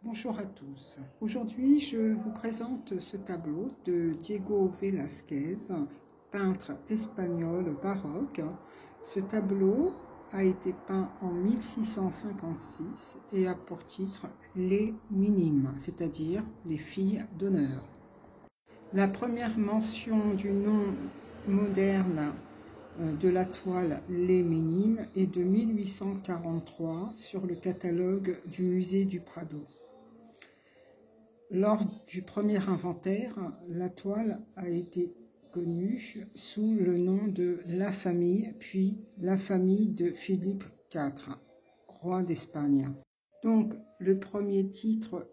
Bonjour à tous. Aujourd'hui, je vous présente ce tableau de Diego Velázquez, peintre espagnol baroque. Ce tableau a été peint en 1656 et a pour titre Les Minimes, c'est-à-dire les filles d'honneur. La première mention du nom moderne de la toile Les Minimes est de 1843 sur le catalogue du musée du Prado. Lors du premier inventaire, la toile a été connue sous le nom de La Famille, puis La Famille de Philippe IV, roi d'Espagne. Donc, le premier titre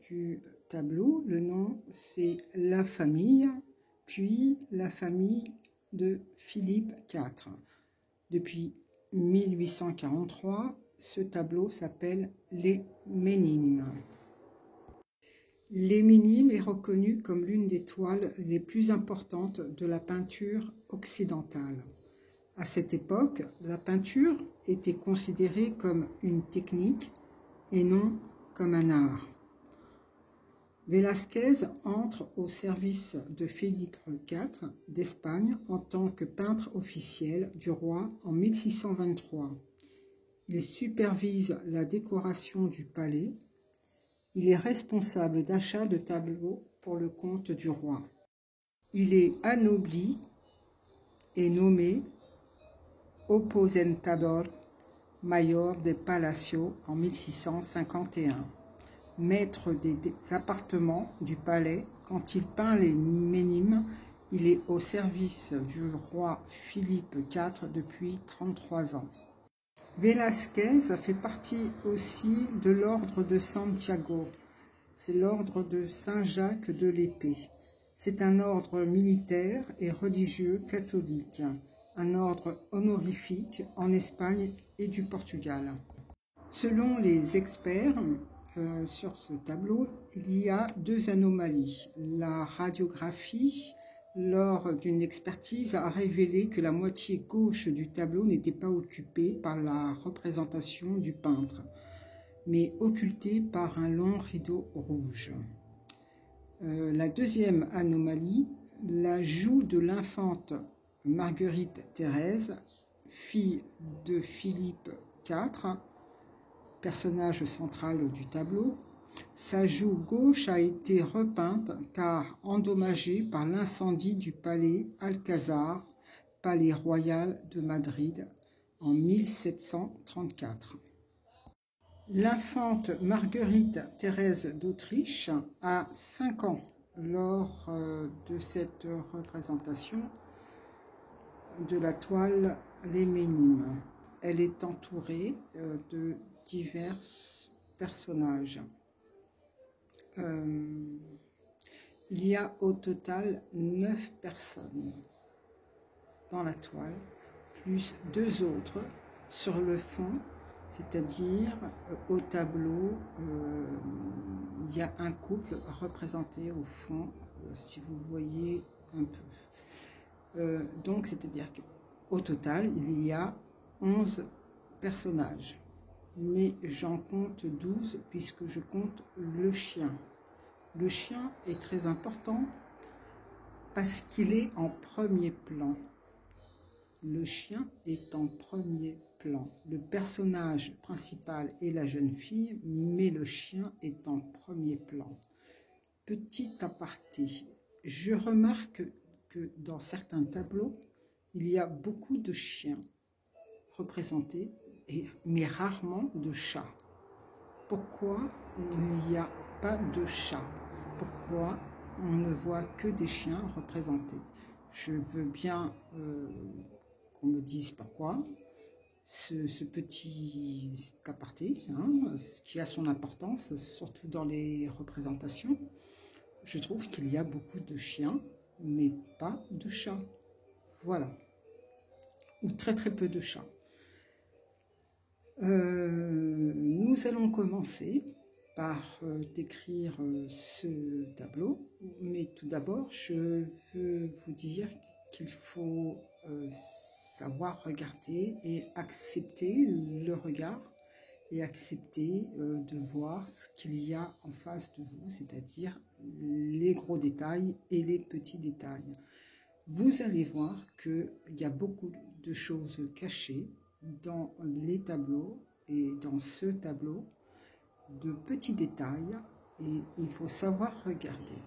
du tableau, le nom, c'est La Famille, puis La Famille de Philippe IV. Depuis 1843, ce tableau s'appelle Les Minimes. Les Minimes est reconnu comme l'une des toiles les plus importantes de la peinture occidentale. À cette époque, la peinture était considérée comme une technique et non comme un art. Velázquez entre au service de Philippe IV d'Espagne en tant que peintre officiel du roi en 1623. Il supervise la décoration du palais. Il est responsable d'achat de tableaux pour le compte du roi. Il est anobli et nommé Oposentador Mayor de Palacio en 1651. Maître des appartements du palais, quand il peint les Minimes, il est au service du roi Philippe IV depuis 33 ans. Velázquez fait partie aussi de l'ordre de Santiago. C'est l'ordre de Saint-Jacques de l'Épée. C'est un ordre militaire et religieux catholique, un ordre honorifique en Espagne et du Portugal. Selon les experts, sur ce tableau, il y a deux anomalies. La radiographie, lors d'une expertise, a révélé que la moitié gauche du tableau n'était pas occupée par la représentation du peintre, mais occultée par un long rideau rouge. La deuxième anomalie, la joue de l'infante Marguerite Thérèse, fille de Philippe IV, personnage central du tableau. Sa joue gauche a été repeinte car endommagée par l'incendie du palais Alcazar, palais royal de Madrid, en 1734. L'infante Marguerite Thérèse d'Autriche a 5 ans lors de cette représentation de la toile Les Minimes. Elle est entourée de divers personnages. Il y a au total 9 personnes dans la toile, plus 2 autres sur le fond, c'est-à-dire au tableau, il y a un couple représenté au fond, si vous voyez un peu. Donc, c'est-à-dire qu'au total, il y a 11 personnages. Mais j'en compte 12 puisque je compte le chien. Le chien est très important parce qu'il est en premier plan. Le chien est en premier plan. Le personnage principal est la jeune fille, mais le chien est en premier plan. Petit aparté, je remarque que dans certains tableaux, il y a beaucoup de chiens représentés, mais rarement de chats. Pourquoi il n'y a pas de chats? Pourquoi on ne voit que des chiens représentés? Je veux bien qu'on me dise pourquoi. Ce petit aparté, qui a son importance, surtout dans les représentations. Je trouve qu'il y a beaucoup de chiens, mais pas de chats. Voilà. Ou très très peu de chats. Nous allons commencer par décrire ce tableau, mais tout d'abord je veux vous dire qu'il faut savoir regarder et accepter le regard et accepter de voir ce qu'il y a en face de vous, c'est-à-dire les gros détails et les petits détails. Vous allez voir qu'il y a beaucoup de choses cachées dans les tableaux et dans ce tableau, de petits détails, et il faut savoir regarder.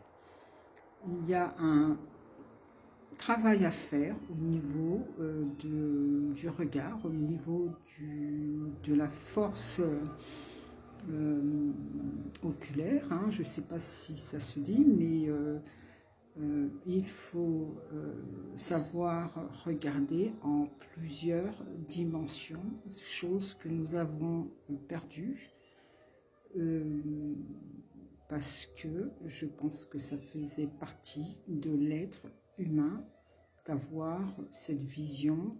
Il y a un travail à faire au niveau du regard, au niveau de la force oculaire, hein. Je ne sais pas si ça se dit, mais il faut savoir regarder en plusieurs dimensions, chose que nous avons perdue, parce que je pense que ça faisait partie de l'être humain d'avoir cette vision,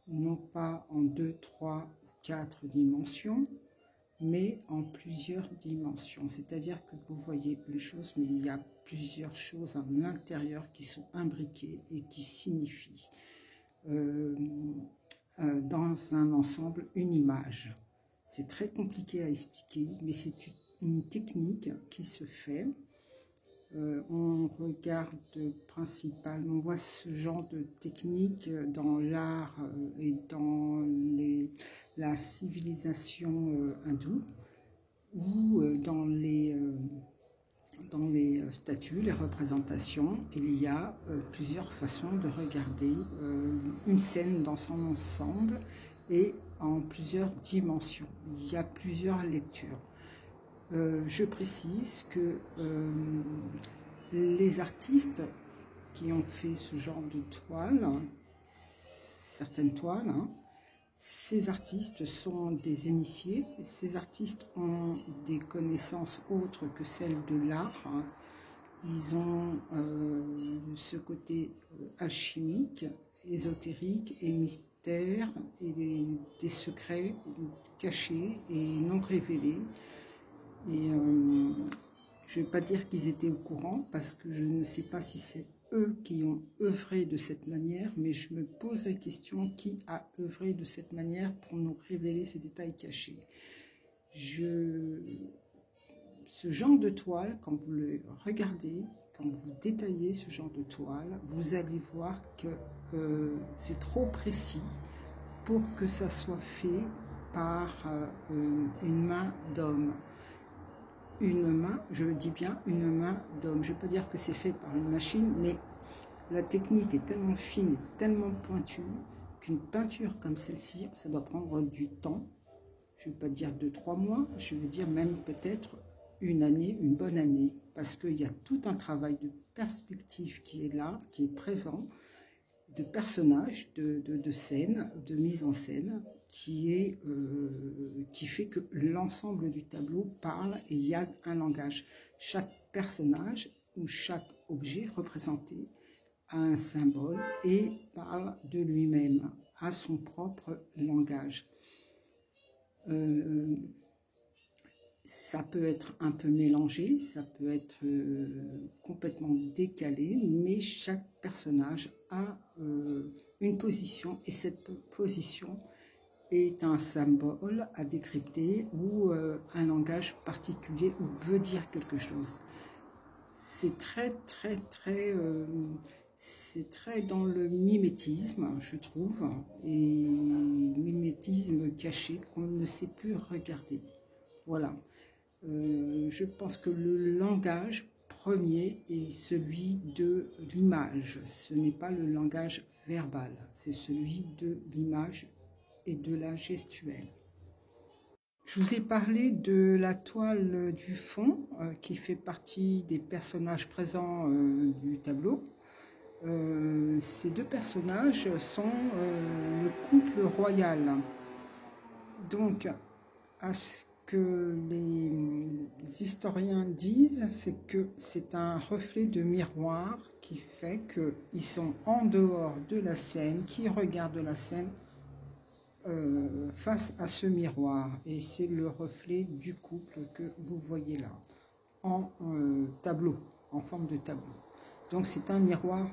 non pas en 2, 3 ou 4 dimensions, mais en plusieurs dimensions. C'est-à-dire que vous voyez une chose, mais il y a plusieurs choses à l'intérieur qui sont imbriquées et qui signifient dans un ensemble une image. C'est très compliqué à expliquer, mais c'est une technique qui se fait. On regarde principalement, on voit ce genre de technique dans l'art et dans la civilisation hindoue, ou dans les statues, les représentations. Il y a plusieurs façons de regarder une scène dans son ensemble et en plusieurs dimensions. Il y a plusieurs lectures. Je précise que les artistes qui ont fait ce genre de toile, certaines toiles, hein, ces artistes sont des initiés. Ces artistes ont des connaissances autres que celles de l'art. Ils ont ce côté alchimique, ésotérique et mystère, et des secrets cachés et non révélés. Et je ne vais pas dire qu'ils étaient au courant, parce que je ne sais pas si c'est eux qui ont œuvré de cette manière, mais je me pose la question, qui a œuvré de cette manière pour nous révéler ces détails cachés. Ce genre de toile, quand vous le regardez, quand vous détaillez ce genre de toile, vous allez voir que c'est trop précis pour que ça soit fait par une main d'homme. Une main, je dis bien une main d'homme. Je ne veux pas dire que c'est fait par une machine, mais la technique est tellement fine, tellement pointue, qu'une peinture comme celle-ci, ça doit prendre du temps. Je ne veux pas dire 2-3 mois, je veux dire même peut-être une année, une bonne année, parce qu'il y a tout un travail de perspective qui est là, qui est présent, de personnages, de scène, de mise en scène, qui fait que l'ensemble du tableau parle et il y a un langage. Chaque personnage ou chaque objet représenté a un symbole et parle de lui-même, a son propre langage. Ça peut être un peu mélangé, ça peut être complètement décalé, mais chaque personnage a une position, et cette position est un symbole à décrypter ou un langage particulier ou veut dire quelque chose. C'est c'est très dans le mimétisme, je trouve, et mimétisme caché qu'on ne sait plus regarder. Voilà. Je pense que le langage premier est celui de l'image. Ce n'est pas le langage verbal, c'est celui de l'image et de la gestuelle. Je vous ai parlé de la toile du fond qui fait partie des personnages présents du tableau. Ces deux personnages sont le couple royal. Donc, à ce que les historiens disent, c'est que c'est un reflet de miroir qui fait qu'ils sont en dehors de la scène, qui regardent la scène face à ce miroir. Et c'est le reflet du couple que vous voyez là, en tableau, en forme de tableau. Donc c'est un miroir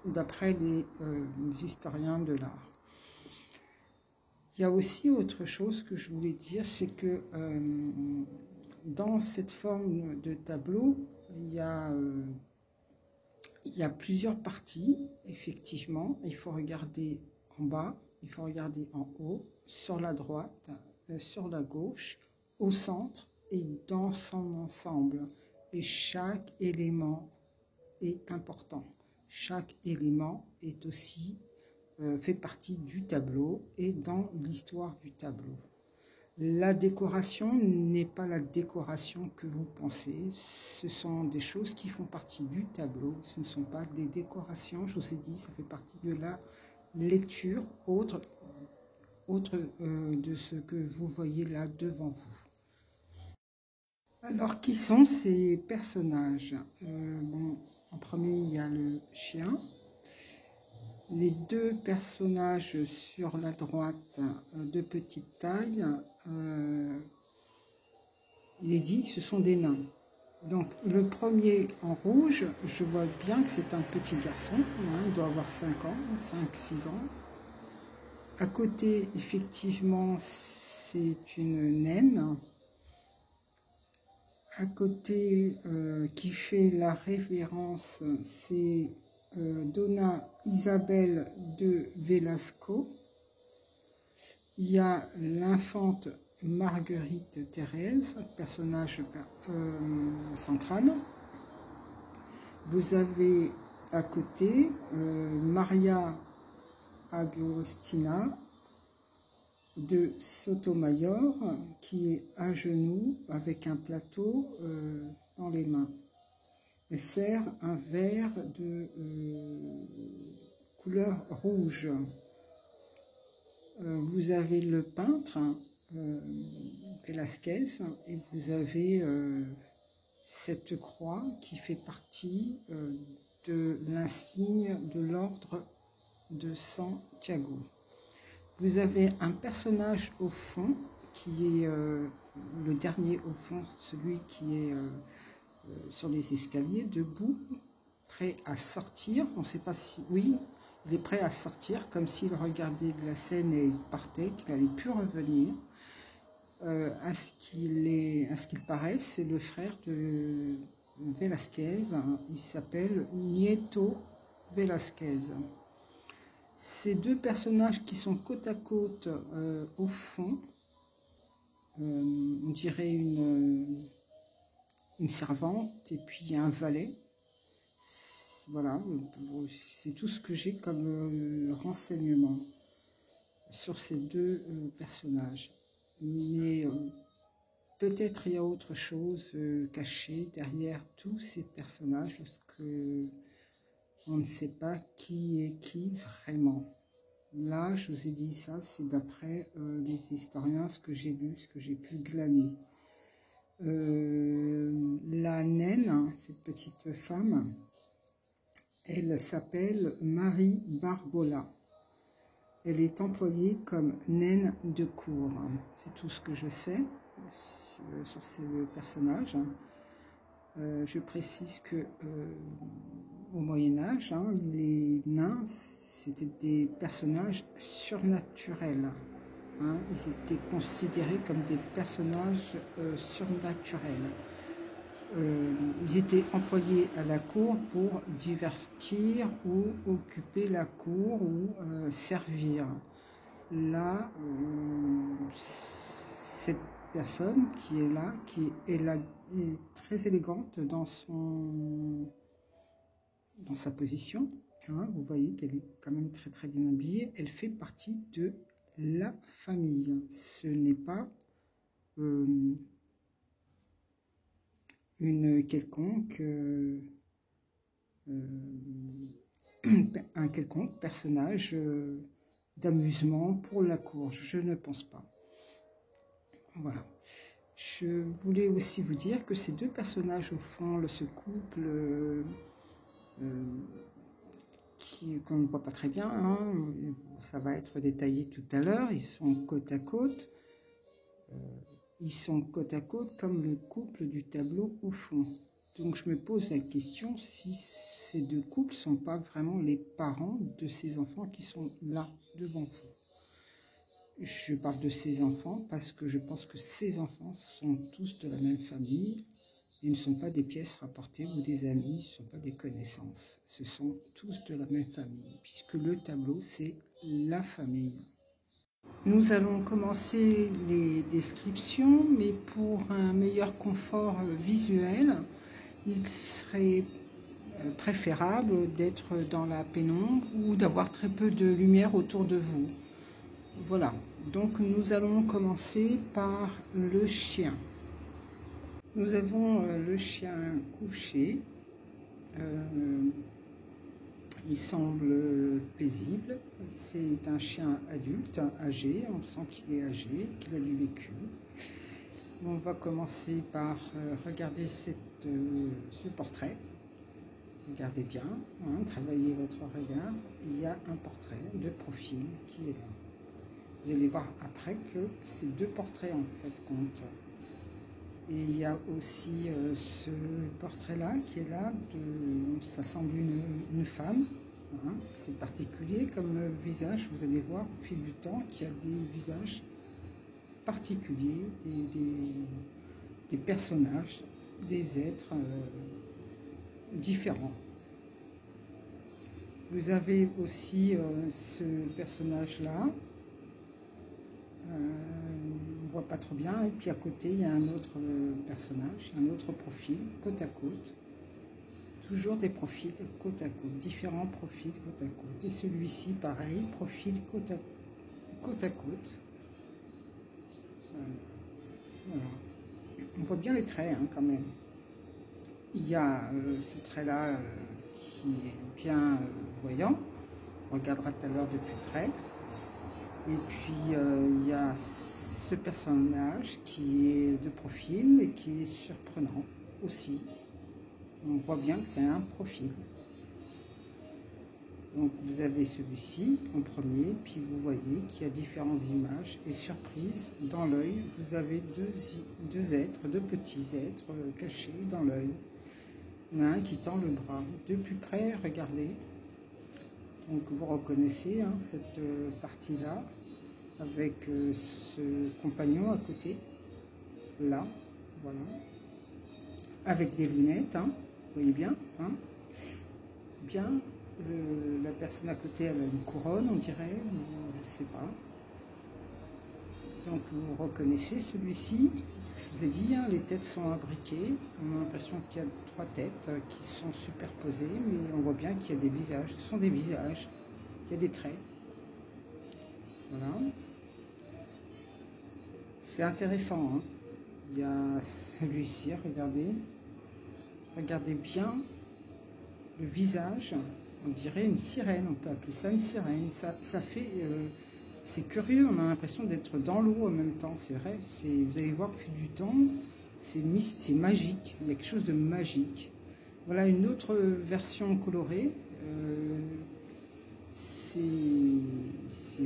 d'après les historiens de l'art. Il y a aussi autre chose que je voulais dire, c'est que dans cette forme de tableau, il y a plusieurs parties, effectivement. Il faut regarder en bas, il faut regarder en haut, sur la droite, sur la gauche, au centre et dans son ensemble. Et chaque élément est important. Chaque élément est aussi fait partie du tableau et dans l'histoire du tableau. La décoration n'est pas la décoration que vous pensez, ce sont des choses qui font partie du tableau, ce ne sont pas des décorations, je vous ai dit, ça fait partie de la lecture autre de ce que vous voyez là devant vous. Alors, qui sont ces personnages? Bon, en premier, il y a le chien. Les deux personnages sur la droite, de petite taille, il est dit que ce sont des nains. Donc le premier en rouge, je vois bien que c'est un petit garçon, hein, il doit avoir 5 ans, 5-6 ans. À côté, effectivement, c'est une naine. À côté, qui fait la révérence, c'est Donna Isabel de Velasco. Il y a l'infante Marguerite Thérèse, personnage central. Vous avez à côté Maria Agostina de Sotomayor qui est à genoux avec un plateau dans les mains. Elle sert un verre de couleur rouge. Vous avez le peintre Velázquez et vous avez cette croix qui fait partie de l'insigne de l'ordre de Santiago. Vous avez un personnage au fond qui est le dernier au fond, celui qui est sur les escaliers, debout, prêt à sortir. On ne sait pas si... Oui, il est prêt à sortir, comme s'il regardait la scène et il partait, qu'il n'allait plus revenir. À ce qu'il paraît, c'est le frère de Velázquez. Il s'appelle Nieto Velázquez. Ces deux personnages qui sont côte à côte au fond, on dirait une servante et puis un valet. Voilà, c'est tout ce que j'ai comme renseignement sur ces deux personnages. Mais peut-être il y a autre chose cachée derrière tous ces personnages parce que on ne sait pas qui est qui vraiment. Là, je vous ai dit ça, c'est d'après les historiens, ce que j'ai lu, ce que j'ai pu glaner. La naine, cette petite femme, elle s'appelle Marie Barbola. Elle est employée comme naine de cour. C'est tout ce que je sais sur ces personnages. Je précise que au Moyen-Âge, les nains, c'était des personnages surnaturels. Ils étaient considérés comme des personnages surnaturels. Ils étaient employés à la cour pour divertir ou occuper la cour ou servir. Là, cette personne qui est là, est très élégante dans sa position. Vous voyez qu'elle est quand même très très bien habillée. Elle fait partie de la famille. Ce n'est pas un quelconque personnage d'amusement pour la cour. Je ne pense pas. Voilà. Je voulais aussi vous dire que ces deux personnages au fond, ce couple qu'on ne voit pas très bien, ça va être détaillé tout à l'heure, ils sont côte à côte. Ils sont côte à côte comme le couple du tableau au fond. Donc je me pose la question si ces deux couples ne sont pas vraiment les parents de ces enfants qui sont là devant vous. Je parle de ses enfants parce que je pense que ses enfants sont tous de la même famille. Ils ne sont pas des pièces rapportées ou des amis, ce ne sont pas des connaissances. Ce sont tous de la même famille, puisque le tableau, c'est la famille. Nous allons commencer les descriptions, mais pour un meilleur confort visuel, il serait préférable d'être dans la pénombre ou d'avoir très peu de lumière autour de vous. Voilà, donc nous allons commencer par le chien. Nous avons le chien couché. Il semble paisible. C'est un chien adulte, âgé. On sent qu'il est âgé, qu'il a du vécu. On va commencer par regarder ce portrait. Regardez bien, hein, travaillez votre regard. Il y a un portrait de profil qui est là. Vous allez voir après que ces deux portraits en fait comptent. Et il y a aussi ce portrait-là qui est là, ça semble une femme. Hein, c'est particulier comme visage, vous allez voir au fil du temps qu'il y a des visages particuliers, des personnages, des êtres différents. Vous avez aussi ce personnage-là. On ne voit pas trop bien, et puis à côté il y a un autre personnage, un autre profil, côte à côte, toujours des profils côte à côte, différents profils côte à côte, et celui-ci pareil, profil côte à côte. Voilà. On voit bien les traits hein, quand même. Il y a ce trait-là qui est bien voyant, on regardera tout à l'heure de plus près. Et puis il y a ce personnage qui est de profil et qui est surprenant aussi. On voit bien que c'est un profil. Donc vous avez celui-ci en premier, puis vous voyez qu'il y a différentes images et surprise dans l'œil. Vous avez deux êtres, deux petits êtres cachés dans l'œil. Il y en a un qui tend le bras. De plus près, regardez. Donc vous reconnaissez hein, cette partie-là avec ce compagnon à côté, là, voilà, avec des lunettes, hein, vous voyez bien, hein, bien, la personne à côté elle a une couronne on dirait, je sais pas. Donc vous reconnaissez celui-ci, je vous ai dit, hein, les têtes sont imbriquées, on a l'impression qu'il y a trois têtes qui sont superposées, mais on voit bien qu'il y a des visages, ce sont des visages, il y a des traits, voilà. C'est intéressant, hein. Il y a celui-ci, regardez bien le visage, on dirait une sirène, on peut appeler ça une sirène, ça fait, c'est curieux, on a l'impression d'être dans l'eau en même temps, c'est vrai, vous allez voir au fil du temps, c'est magique, il y a quelque chose de magique. Voilà une autre version colorée,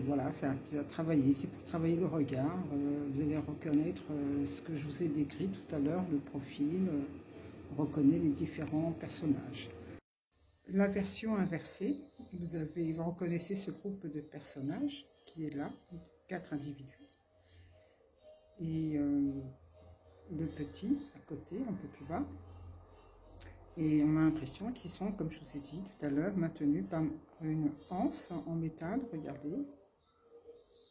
voilà, ça a travaillé, c'est pour travailler le regard. Vous allez reconnaître ce que je vous ai décrit tout à l'heure, le profil, on reconnaît les différents personnages. La version inversée, vous reconnaissez ce groupe de personnages qui est là, 4 individus. Et le petit à côté, un peu plus bas. Et on a l'impression qu'ils sont, comme je vous ai dit tout à l'heure, maintenus par une anse en métal, regardez.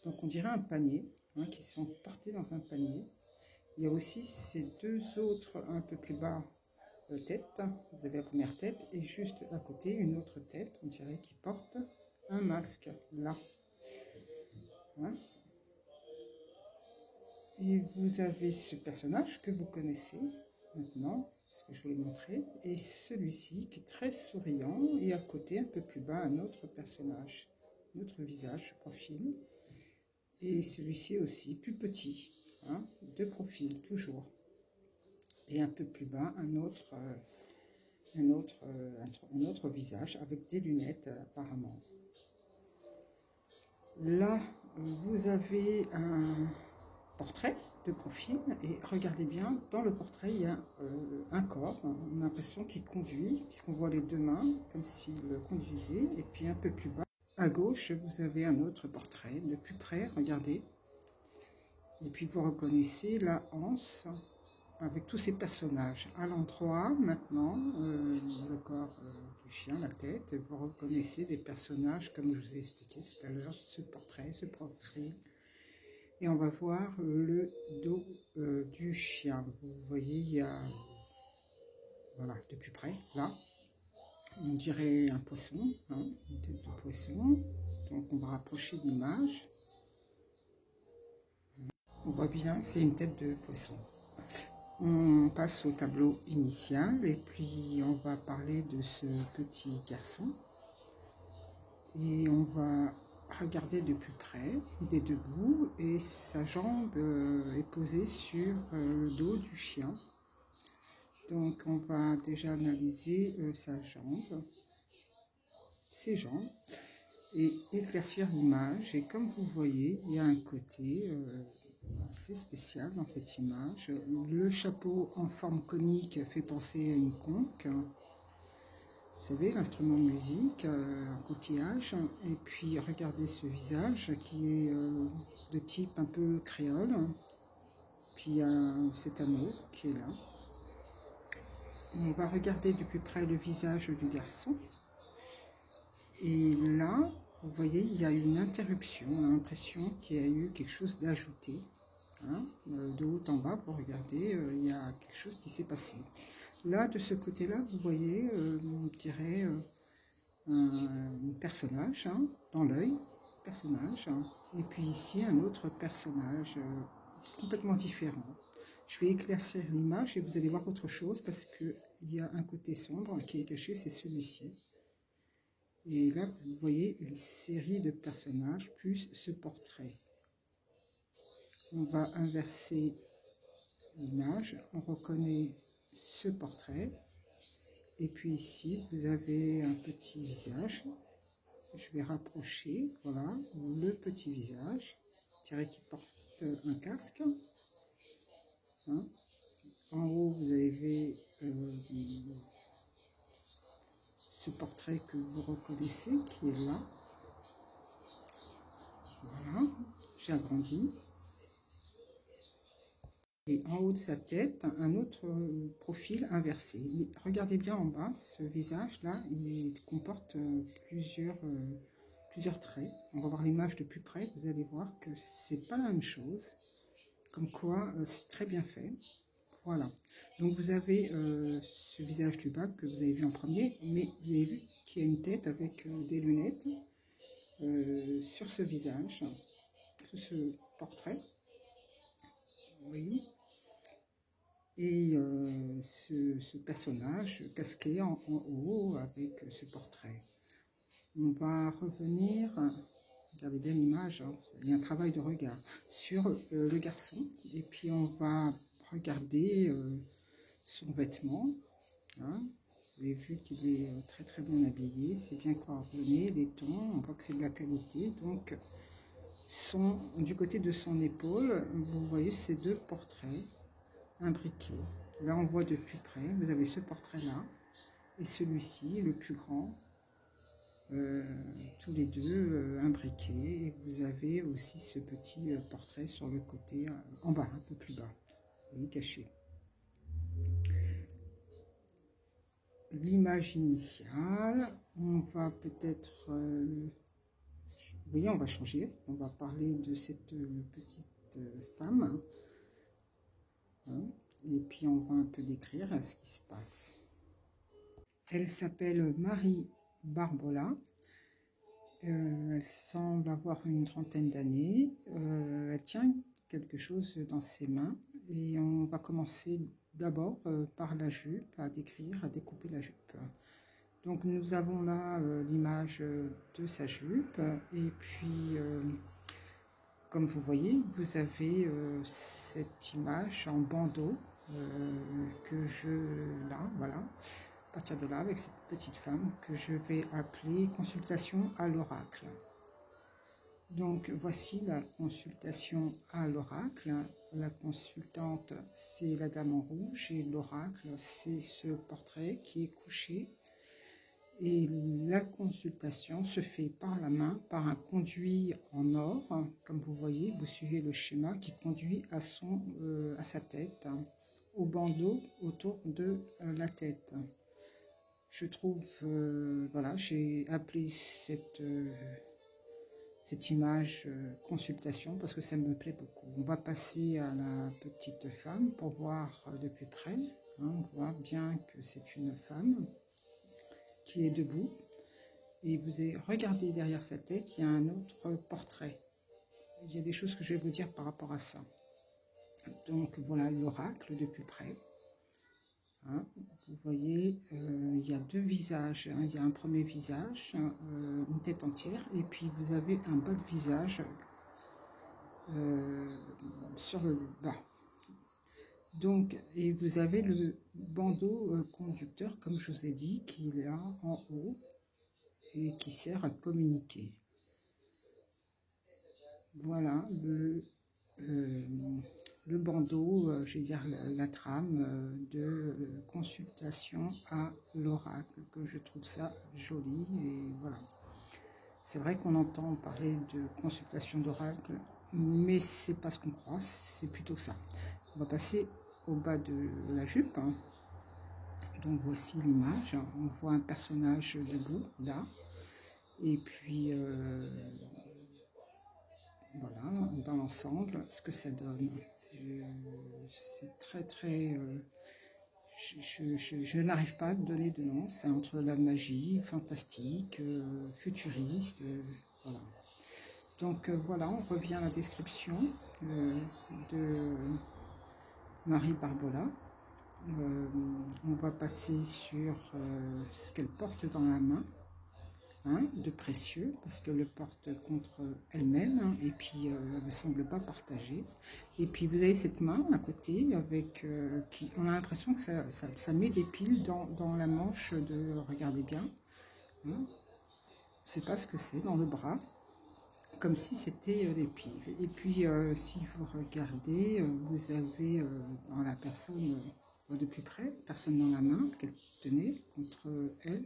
Donc on dirait un panier, hein, qui sont portés dans un panier. Il y a aussi ces deux autres un peu plus bas têtes. Vous avez la première tête et juste à côté une autre tête, on dirait qui porte un masque, là. Hein. Et vous avez ce personnage que vous connaissez maintenant, ce que je voulais montrer, et celui-ci qui est très souriant, et à côté, un peu plus bas, un autre personnage, notre visage, profil, et celui-ci aussi, plus petit, hein, de profil, toujours. Et un peu plus bas, un autre visage, avec des lunettes, apparemment. Là, vous avez un portrait de profil et regardez bien, dans le portrait il y a un corps, on a l'impression qu'il conduit, puisqu'on voit les deux mains comme s'il conduisait, et puis un peu plus bas à gauche vous avez un autre portrait, de plus près, regardez, Et puis vous reconnaissez la anse avec tous ces personnages. À l'endroit, maintenant, le corps du chien, la tête, et vous reconnaissez des personnages, comme je vous ai expliqué tout à l'heure, ce portrait, ce profil. Et on va voir le dos du chien. Vous voyez, il y a, voilà, de plus près, là, on dirait un poisson, hein, une tête de poisson. Donc on va rapprocher de l'image. On voit bien, c'est une tête de poisson. On passe au tableau initial et puis on va parler de ce petit garçon. Et on va regarder de plus près, il est debout et sa jambe est posée sur le dos du chien. Donc on va déjà analyser sa jambe, ses jambes, et éclaircir l'image. Et comme vous voyez, il y a un côté assez spécial dans cette image. Le chapeau en forme conique fait penser à une conque. Vous savez, l'instrument de musique, un coquillage. Et puis regardez ce visage qui est de type un peu créole. Puis il y a cet anneau qui est là. On va regarder de plus près le visage du garçon. Et là, vous voyez, il y a une interruption. On a l'impression qu'il y a eu quelque chose d'ajouté. Hein, de haut en bas, vous regardez, il y a quelque chose qui s'est passé. Là, de ce côté-là, vous voyez, on dirait un personnage, hein, dans l'œil, personnage. Hein, et puis ici, un autre personnage complètement différent. Je vais éclaircir l'image et vous allez voir autre chose parce qu'il y a un côté sombre qui est caché, c'est celui-ci. Et là, vous voyez une série de personnages plus ce portrait. On va inverser l'image, on reconnaît ce portrait. Et puis ici, vous avez un petit visage. Je vais rapprocher, voilà, le petit visage. Je dirais qu'il porte un casque. Hein. En haut, vous avez ce portrait que vous reconnaissez, qui est là. Voilà, j'ai agrandi. Et en haut de sa tête, un autre profil inversé. Mais regardez bien en bas, ce visage-là, il comporte plusieurs traits. On va voir l'image de plus près, vous allez voir que c'est pas la même chose. Comme quoi, c'est très bien fait. Voilà. Donc vous avez ce visage du bas que vous avez vu en premier, mais vous avez vu qu'il y a une tête avec des lunettes sur ce visage, sur ce portrait. Oui. Et ce personnage casqué en haut avec ce portrait. On va revenir, regardez bien l'image, hein, il y a un travail de regard sur le garçon. Et puis on va regarder son vêtement. Hein. Vous avez vu qu'il est très très bien habillé, c'est bien coordonné, les tons, on voit que c'est de la qualité. Donc du côté de son épaule, vous voyez ces deux portraits imbriqués. Là on voit de plus près, vous avez ce portrait là et celui-ci, le plus grand, tous les deux imbriqués. Et vous avez aussi ce petit portrait sur le côté, en bas, un peu plus bas, vous caché. L'image initiale, on va peut-être, vous voyez, on va changer, on va parler de cette petite femme. Hein, et puis on va un peu décrire ce qui se passe. Elle s'appelle Marie Barbola. Elle semble avoir une trentaine d'années. Elle tient quelque chose dans ses mains. Et on va commencer d'abord par la jupe, à décrire, à découper la jupe. Donc nous avons là l'image de sa jupe. Et puis, comme vous voyez, vous avez cette image en bandeau là, voilà. À partir de là, avec cette petite femme que je vais appeler consultation à l'oracle. Donc voici la consultation à l'oracle. La consultante, c'est la dame en rouge et l'oracle, c'est ce portrait qui est couché. Et la consultation se fait par la main, par un conduit en or, comme vous voyez, vous suivez le schéma qui conduit à sa tête, au bandeau autour de la tête. Je trouve, voilà, j'ai appelé cette image consultation parce que ça me plaît beaucoup. On va passer à la petite femme pour voir de plus près. On voit bien que c'est une femme qui est debout. Et vous regardez derrière sa tête, il y a un autre portrait. Il y a des choses que je vais vous dire par rapport à ça. Donc voilà l'oracle de plus près. Hein, vous voyez, il y a deux visages. Hein. Il y a un premier visage, une tête entière, et puis vous avez un bas de visage sur le bas. Donc, et vous avez le bandeau conducteur, comme je vous ai dit, qui est là en haut et qui sert à communiquer. Voilà le bandeau, je vais dire la trame de consultation à l'oracle, que je trouve ça joli. Et voilà. C'est vrai qu'on entend parler de consultation d'oracle, mais c'est pas ce qu'on croit, c'est plutôt ça. On va passer au bas de la jupe. Hein. Donc voici l'image. On voit un personnage debout là. Et puis voilà, dans l'ensemble, ce que ça donne. C'est très... je n'arrive pas à donner de nom. C'est entre la magie, fantastique, futuriste, voilà. Donc voilà, on revient à la description de Marie Barbola. On va passer sur ce qu'elle porte dans la main. Hein, de précieux, parce qu'elle le porte contre elle-même, hein, et puis elle ne semble pas partager. Et puis vous avez cette main à côté, avec qui on a l'impression que ça met des piles dans la manche de, regardez bien, hein, je ne sais pas ce que c'est, dans le bras, comme si c'était des piles. Et puis si vous regardez, vous avez dans la personne de plus près, personne dans la main qu'elle tenait contre elle.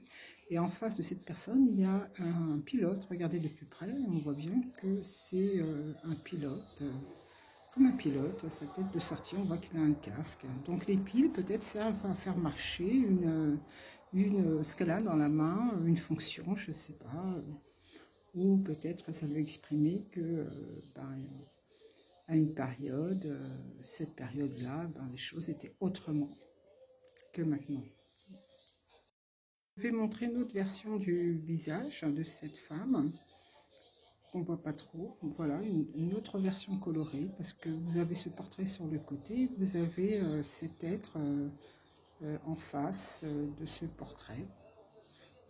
Et en face de cette personne, il y a un pilote. Regardez de plus près, on voit bien que c'est un pilote. Comme un pilote, sa tête de sortie, on voit qu'il a un casque. Donc les piles peut-être servent à faire marcher ce qu'elle a dans la main, une fonction, je ne sais pas. Ou peut-être ça veut exprimer que à une période, cette période-là, les choses étaient autrement que maintenant. Je vais montrer une autre version du visage de cette femme qu'on ne voit pas trop. Voilà, une autre version colorée, parce que vous avez ce portrait sur le côté, vous avez cet être en face de ce portrait.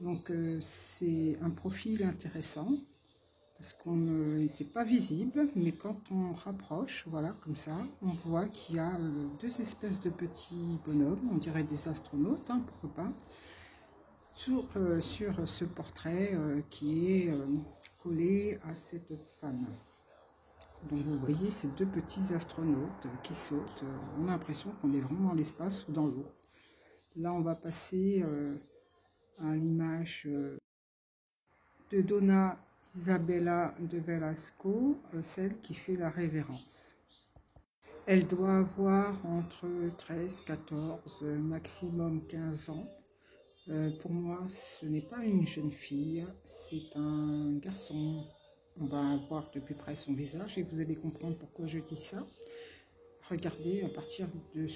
Donc c'est un profil intéressant, parce qu'on c'est pas visible, mais quand on rapproche, voilà, comme ça, on voit qu'il y a deux espèces de petits bonhommes, on dirait des astronautes, hein, pourquoi pas, sur ce portrait qui est collé à cette femme. Donc vous voyez ces deux petits astronautes qui sautent, on a l'impression qu'on est vraiment dans l'espace ou dans l'eau. Là on va passer à l'image de Donna Isabella de Velasco, celle qui fait la révérence. Elle doit avoir entre 13, 14, maximum 15 ans. Pour moi, ce n'est pas une jeune fille, c'est un garçon. On va voir de plus près son visage et vous allez comprendre pourquoi je dis ça. Regardez, à partir de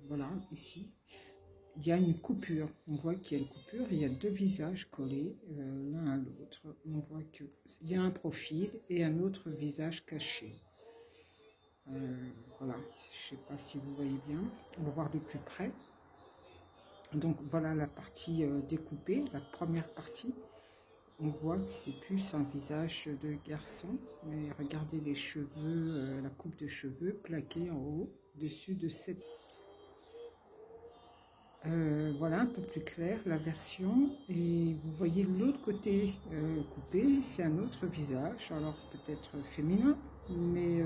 voilà, ici, il y a une coupure. On voit qu'il y a une coupure, il y a deux visages collés l'un à l'autre. On voit qu'il y a un profil et un autre visage caché. Voilà, je ne sais pas si vous voyez bien. On va voir de plus près. Donc voilà la partie découpée, la première partie. On voit que c'est plus un visage de garçon, mais regardez les cheveux, la coupe de cheveux plaquée en haut, dessus de cette... voilà un peu plus clair la version, et vous voyez l'autre côté coupé, c'est un autre visage, alors peut-être féminin, mais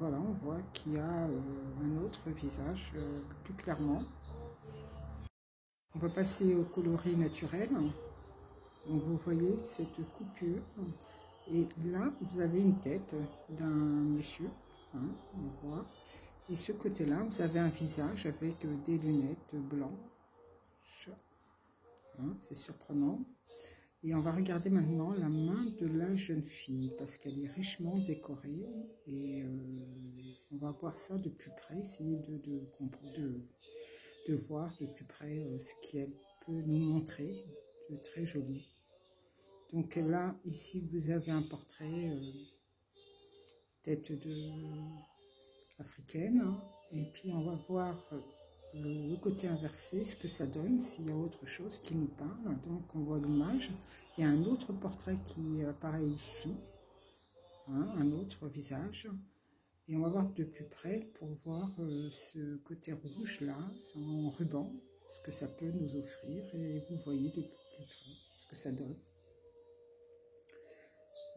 voilà, on voit qu'il y a un autre visage plus clairement. On va passer au coloris naturel. Donc vous voyez cette coupure. Et là, vous avez une tête d'un monsieur. Hein, on voit. Et ce côté-là, vous avez un visage avec des lunettes blanches. Hein, c'est surprenant. Et on va regarder maintenant la main de la jeune fille parce qu'elle est richement décorée. Et on va voir ça de plus près, essayer de voir de plus près ce qu'elle peut nous montrer de très joli. Donc là, ici, vous avez un portrait tête africaine. Hein, et puis, on va voir le côté inversé, ce que ça donne, s'il y a autre chose qui nous parle. Donc, on voit l'image. Il y a un autre portrait qui apparaît ici, hein, un autre visage. Et on va voir de plus près pour voir ce côté rouge là, en ruban, ce que ça peut nous offrir. Et vous voyez de plus près ce que ça donne.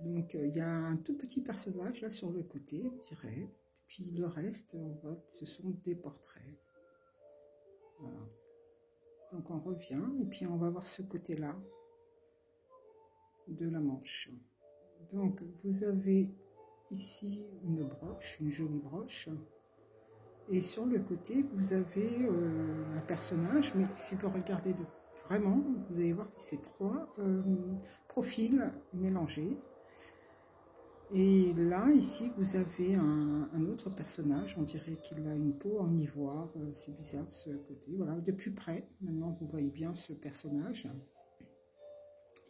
Donc il y a un tout petit personnage là sur le côté, on dirait. Puis le reste, on voit, ce sont des portraits. Voilà. Donc on revient et puis on va voir ce côté-là de la manche. Donc vous avez ici une broche, une jolie broche. Et sur le côté, vous avez un personnage, mais si vous regardez vraiment, vous allez voir que c'est trois profils mélangés. Et là, ici, vous avez un autre personnage, on dirait qu'il a une peau en ivoire, c'est bizarre ce côté, voilà, de plus près, maintenant vous voyez bien ce personnage,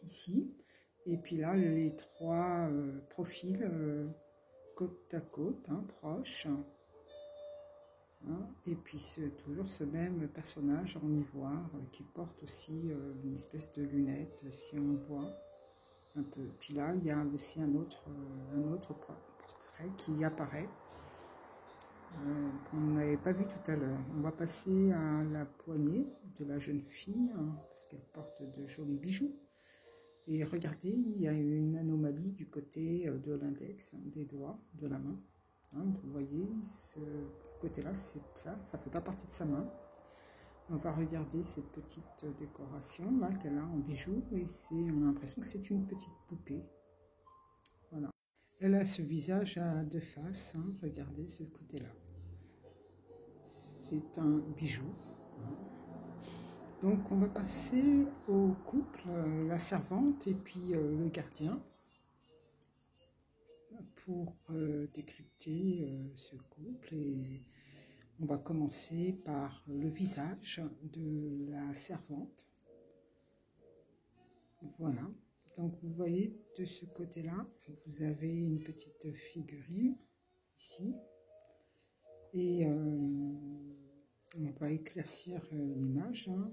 ici, et puis là, les trois profils côte à côte, hein, proches, hein, et puis c'est toujours ce même personnage en ivoire qui porte aussi une espèce de lunette, si on voit. Un peu. Puis là, il y a aussi un autre portrait qui apparaît, qu'on n'avait pas vu tout à l'heure. On va passer à la poignée de la jeune fille, hein, parce qu'elle porte de jolis bijoux. Et regardez, il y a une anomalie du côté de l'index, hein, des doigts, de la main. Hein, vous voyez, ce côté-là, c'est ça ne fait pas partie de sa main. On va regarder cette petite décoration là qu'elle a en bijoux et on a l'impression que c'est une petite poupée. Voilà. Elle a ce visage à deux faces. Hein, regardez ce côté-là. C'est un bijou. Donc on va passer au couple, la servante et puis le gardien pour décrypter ce couple. Et on va commencer par le visage de la servante. Voilà. Donc vous voyez de ce côté-là, vous avez une petite figurine ici. Et on va éclaircir l'image. Hein.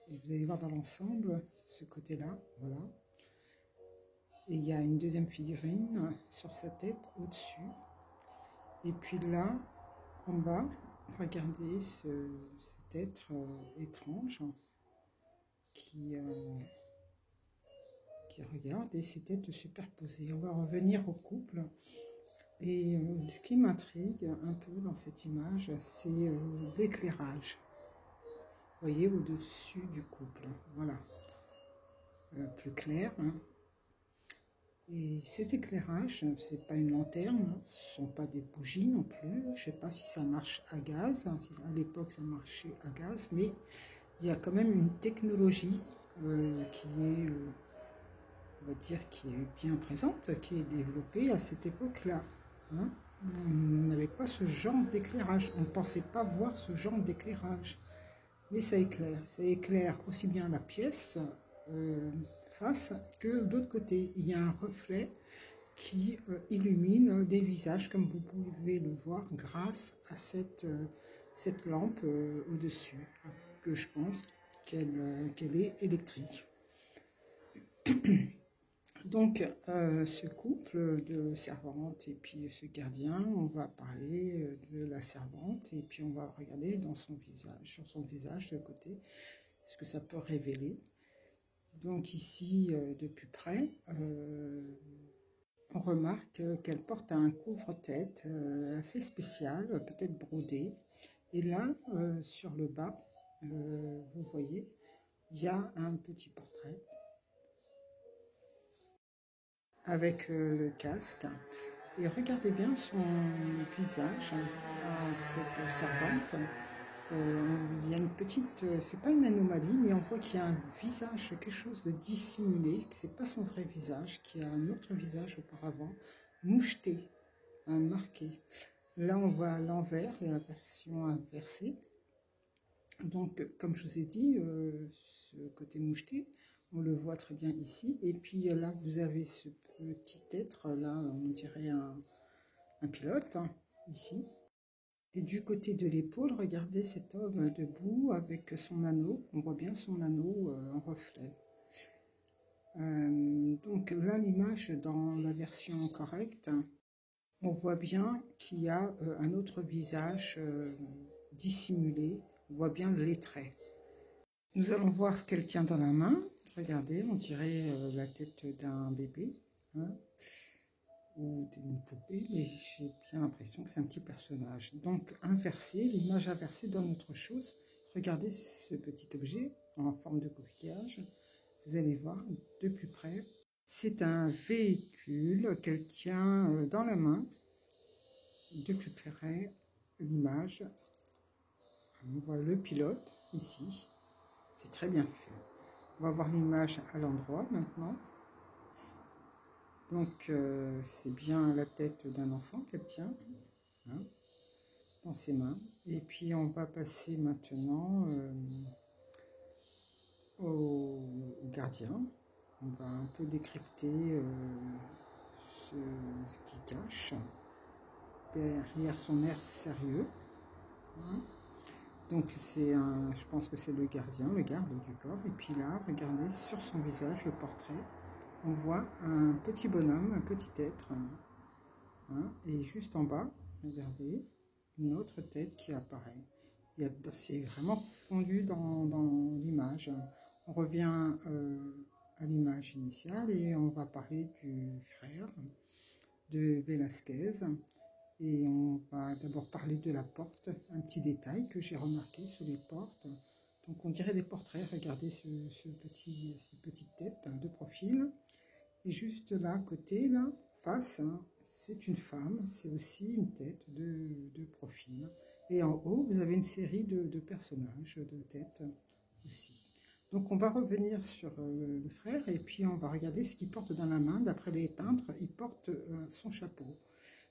Et vous allez voir dans l'ensemble ce côté-là. Voilà. Et il y a une deuxième figurine sur sa tête au-dessus. Et puis là, en bas, regardez cet être étrange qui regarde et ses têtes superposées. On va revenir au couple. Et ce qui m'intrigue un peu dans cette image, c'est l'éclairage. Vous voyez, au-dessus du couple. Voilà. Plus clair. Hein. Et cet éclairage, c'est pas une lanterne, ce ne sont pas des bougies non plus. Je ne sais pas si ça marche à gaz, hein, si à l'époque ça marchait à gaz, mais il y a quand même une technologie qui est, on va dire, qui est bien présente, qui est développée à cette époque-là. Hein. On n'avait pas ce genre d'éclairage, on ne pensait pas voir ce genre d'éclairage, mais ça éclaire aussi bien la pièce face que de l'autre côté. Il y a un reflet qui illumine des visages, comme vous pouvez le voir, grâce à cette lampe au-dessus, que je pense qu'elle est électrique. Donc, ce couple de servante et puis ce gardien, on va parler de la servante et puis on va regarder dans son visage, sur son visage de côté, ce que ça peut révéler. Donc ici, de plus près, on remarque qu'elle porte un couvre-tête assez spécial, peut-être brodé. Et là, sur le bas, vous voyez, il y a un petit portrait avec le casque. Et regardez bien son visage à cette servante. Il y a une petite, c'est pas une anomalie, mais on voit qu'il y a un visage, quelque chose de dissimulé, que c'est pas son vrai visage, qu'il y a un autre visage auparavant, moucheté, marqué. Là, on voit à l'envers, la version inversée. Donc, comme je vous ai dit, ce côté moucheté, on le voit très bien ici. Et puis là, vous avez ce petit être, là, on dirait un pilote, hein, ici. Et du côté de l'épaule, regardez cet homme debout avec son anneau. On voit bien son anneau en reflet. Donc là, l'image dans la version correcte, on voit bien qu'il y a un autre visage dissimulé. On voit bien les traits. Nous allons voir ce qu'elle tient dans la main. Regardez, on dirait la tête d'un bébé, hein, ou d'une poupée, mais j'ai bien l'impression que c'est un petit personnage. Donc inversé, l'image inversée donne autre chose. Regardez ce petit objet en forme de coquillage. Vous allez voir de plus près. C'est un véhicule qu'elle tient dans la main. De plus près, l'image. On voit le pilote ici. C'est très bien fait. On va voir l'image à l'endroit maintenant. Donc, c'est bien la tête d'un enfant qu'elle tient, hein, dans ses mains. Et puis, on va passer maintenant au gardien. On va un peu décrypter ce qu'il cache derrière son air sérieux, hein. Donc, je pense que c'est le gardien, le garde du corps. Et puis là, regardez sur son visage, le portrait. On voit un petit bonhomme, un petit être, hein, et juste en bas, regardez, une autre tête qui apparaît. C'est vraiment fondu dans l'image. On revient à l'image initiale et on va parler du frère de Velasquez. Et on va d'abord parler de la porte, un petit détail que j'ai remarqué sur les portes. Donc on dirait des portraits, regardez ces petites têtes de profil. Et juste là, à côté, là, face, hein, c'est une femme, c'est aussi une tête de profil. Et en haut, vous avez une série de personnages, de têtes aussi. Donc on va revenir sur le frère et puis on va regarder ce qu'il porte dans la main. D'après les peintres, il porte son chapeau.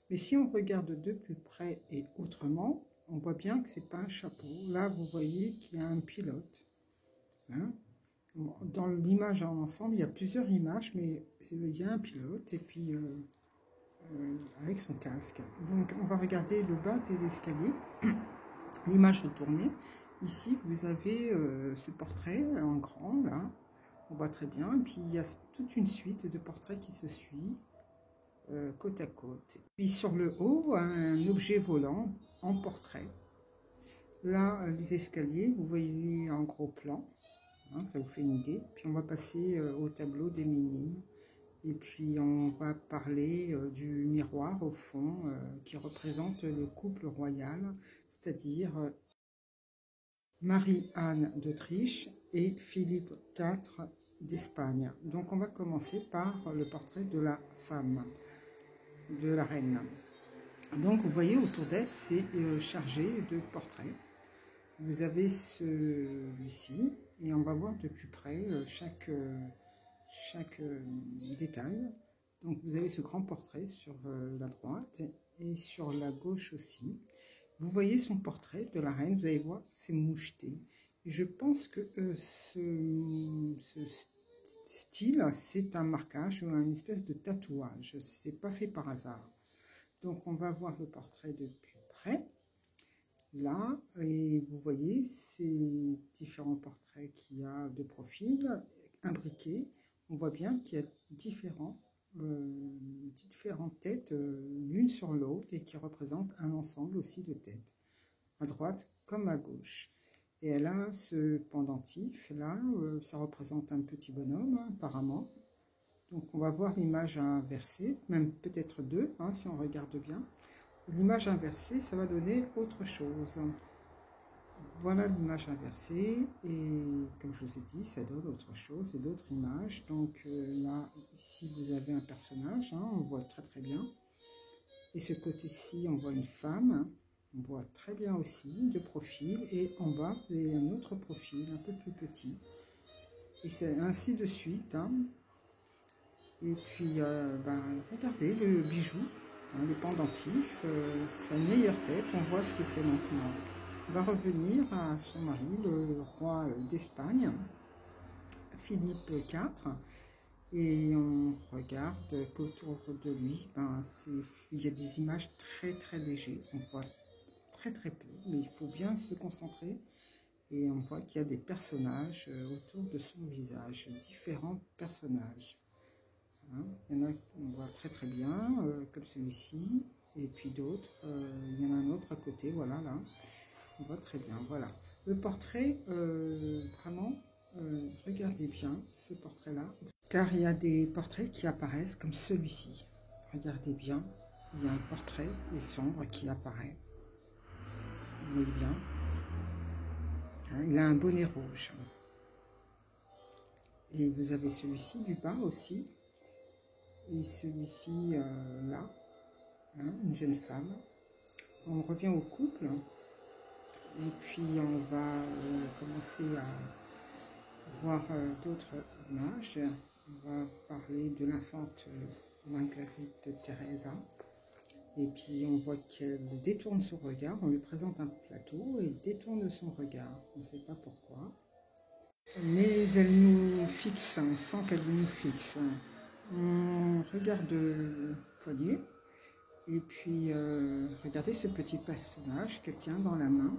Mais si on regarde de plus près et autrement, on voit bien que ce n'est pas un chapeau. Là, vous voyez qu'il y a un pilote, hein. Dans l'image en ensemble, il y a plusieurs images, mais il y a un pilote et puis avec son casque. Donc on va regarder le bas des escaliers, l'image retournée. Ici, vous avez ce portrait en grand, là, on voit très bien. Et puis il y a toute une suite de portraits qui se suivent côte à côte. Puis sur le haut, un objet volant en portrait. Là, les escaliers, vous voyez en gros plan. Hein, ça vous fait une idée. Puis on va passer au tableau des minimes. Et puis on va parler du miroir au fond qui représente le couple royal, c'est-à-dire Marie-Anne d'Autriche et Philippe IV d'Espagne. Donc on va commencer par le portrait de la femme, de la reine. Donc vous voyez autour d'elle, c'est chargé de portraits. Vous avez celui-ci, et on va voir de plus près chaque détail. Donc vous avez ce grand portrait sur la droite et sur la gauche aussi. Vous voyez son portrait de la reine, vous allez voir, c'est moucheté. Et je pense que ce style, c'est un marquage ou une espèce de tatouage. C'est pas fait par hasard. Donc on va voir le portrait de plus près. Là, et vous voyez ces différents portraits qu'il y a de profil imbriqués. On voit bien qu'il y a différentes têtes l'une sur l'autre et qui représentent un ensemble aussi de têtes, à droite comme à gauche. Et elle a ce pendentif, là, ça représente un petit bonhomme, hein, apparemment. Donc on va voir l'image inversée, même peut-être deux, hein, si on regarde bien. L'image inversée, ça va donner autre chose. Voilà l'image inversée et comme je vous ai dit, ça donne autre chose et d'autres images. Donc là, ici vous avez un personnage, hein, on voit très très bien. Et ce côté-ci, on voit une femme, on voit très bien aussi, de profil. Et en bas, vous avez un autre profil, un peu plus petit. Et c'est ainsi de suite. Hein. Et puis, regardez le bijou, hein, le pendentif, sa meilleure tête, on voit ce que c'est maintenant. On va revenir à son mari, le roi d'Espagne, Philippe IV. Et on regarde qu'autour de lui, il y a des images très très légères. On voit très très peu, mais il faut bien se concentrer. Et on voit qu'il y a des personnages autour de son visage, différents personnages. Hein, il y en a qu'on voit très très bien, comme celui-ci, et puis d'autres. Il y en a un autre à côté, voilà, là. On voit très bien, voilà. Le portrait, vraiment, regardez bien ce portrait-là. Car il y a des portraits qui apparaissent comme celui-ci. Regardez bien, il y a un portrait et sombre qui apparaît. Vous voyez bien. Il a un bonnet rouge. Et vous avez celui-ci du bas aussi. Et celui-ci là, hein, une jeune femme. On revient au couple. Et puis on va commencer à voir d'autres images. On va parler de l'infante Marguerite Teresa. Et puis on voit qu'elle détourne son regard, on lui présente un plateau et elle détourne son regard. On ne sait pas pourquoi. Mais elle nous fixe, on sent qu'elle nous fixe. On regarde le poignet. Et puis regardez ce petit personnage qu'elle tient dans la main.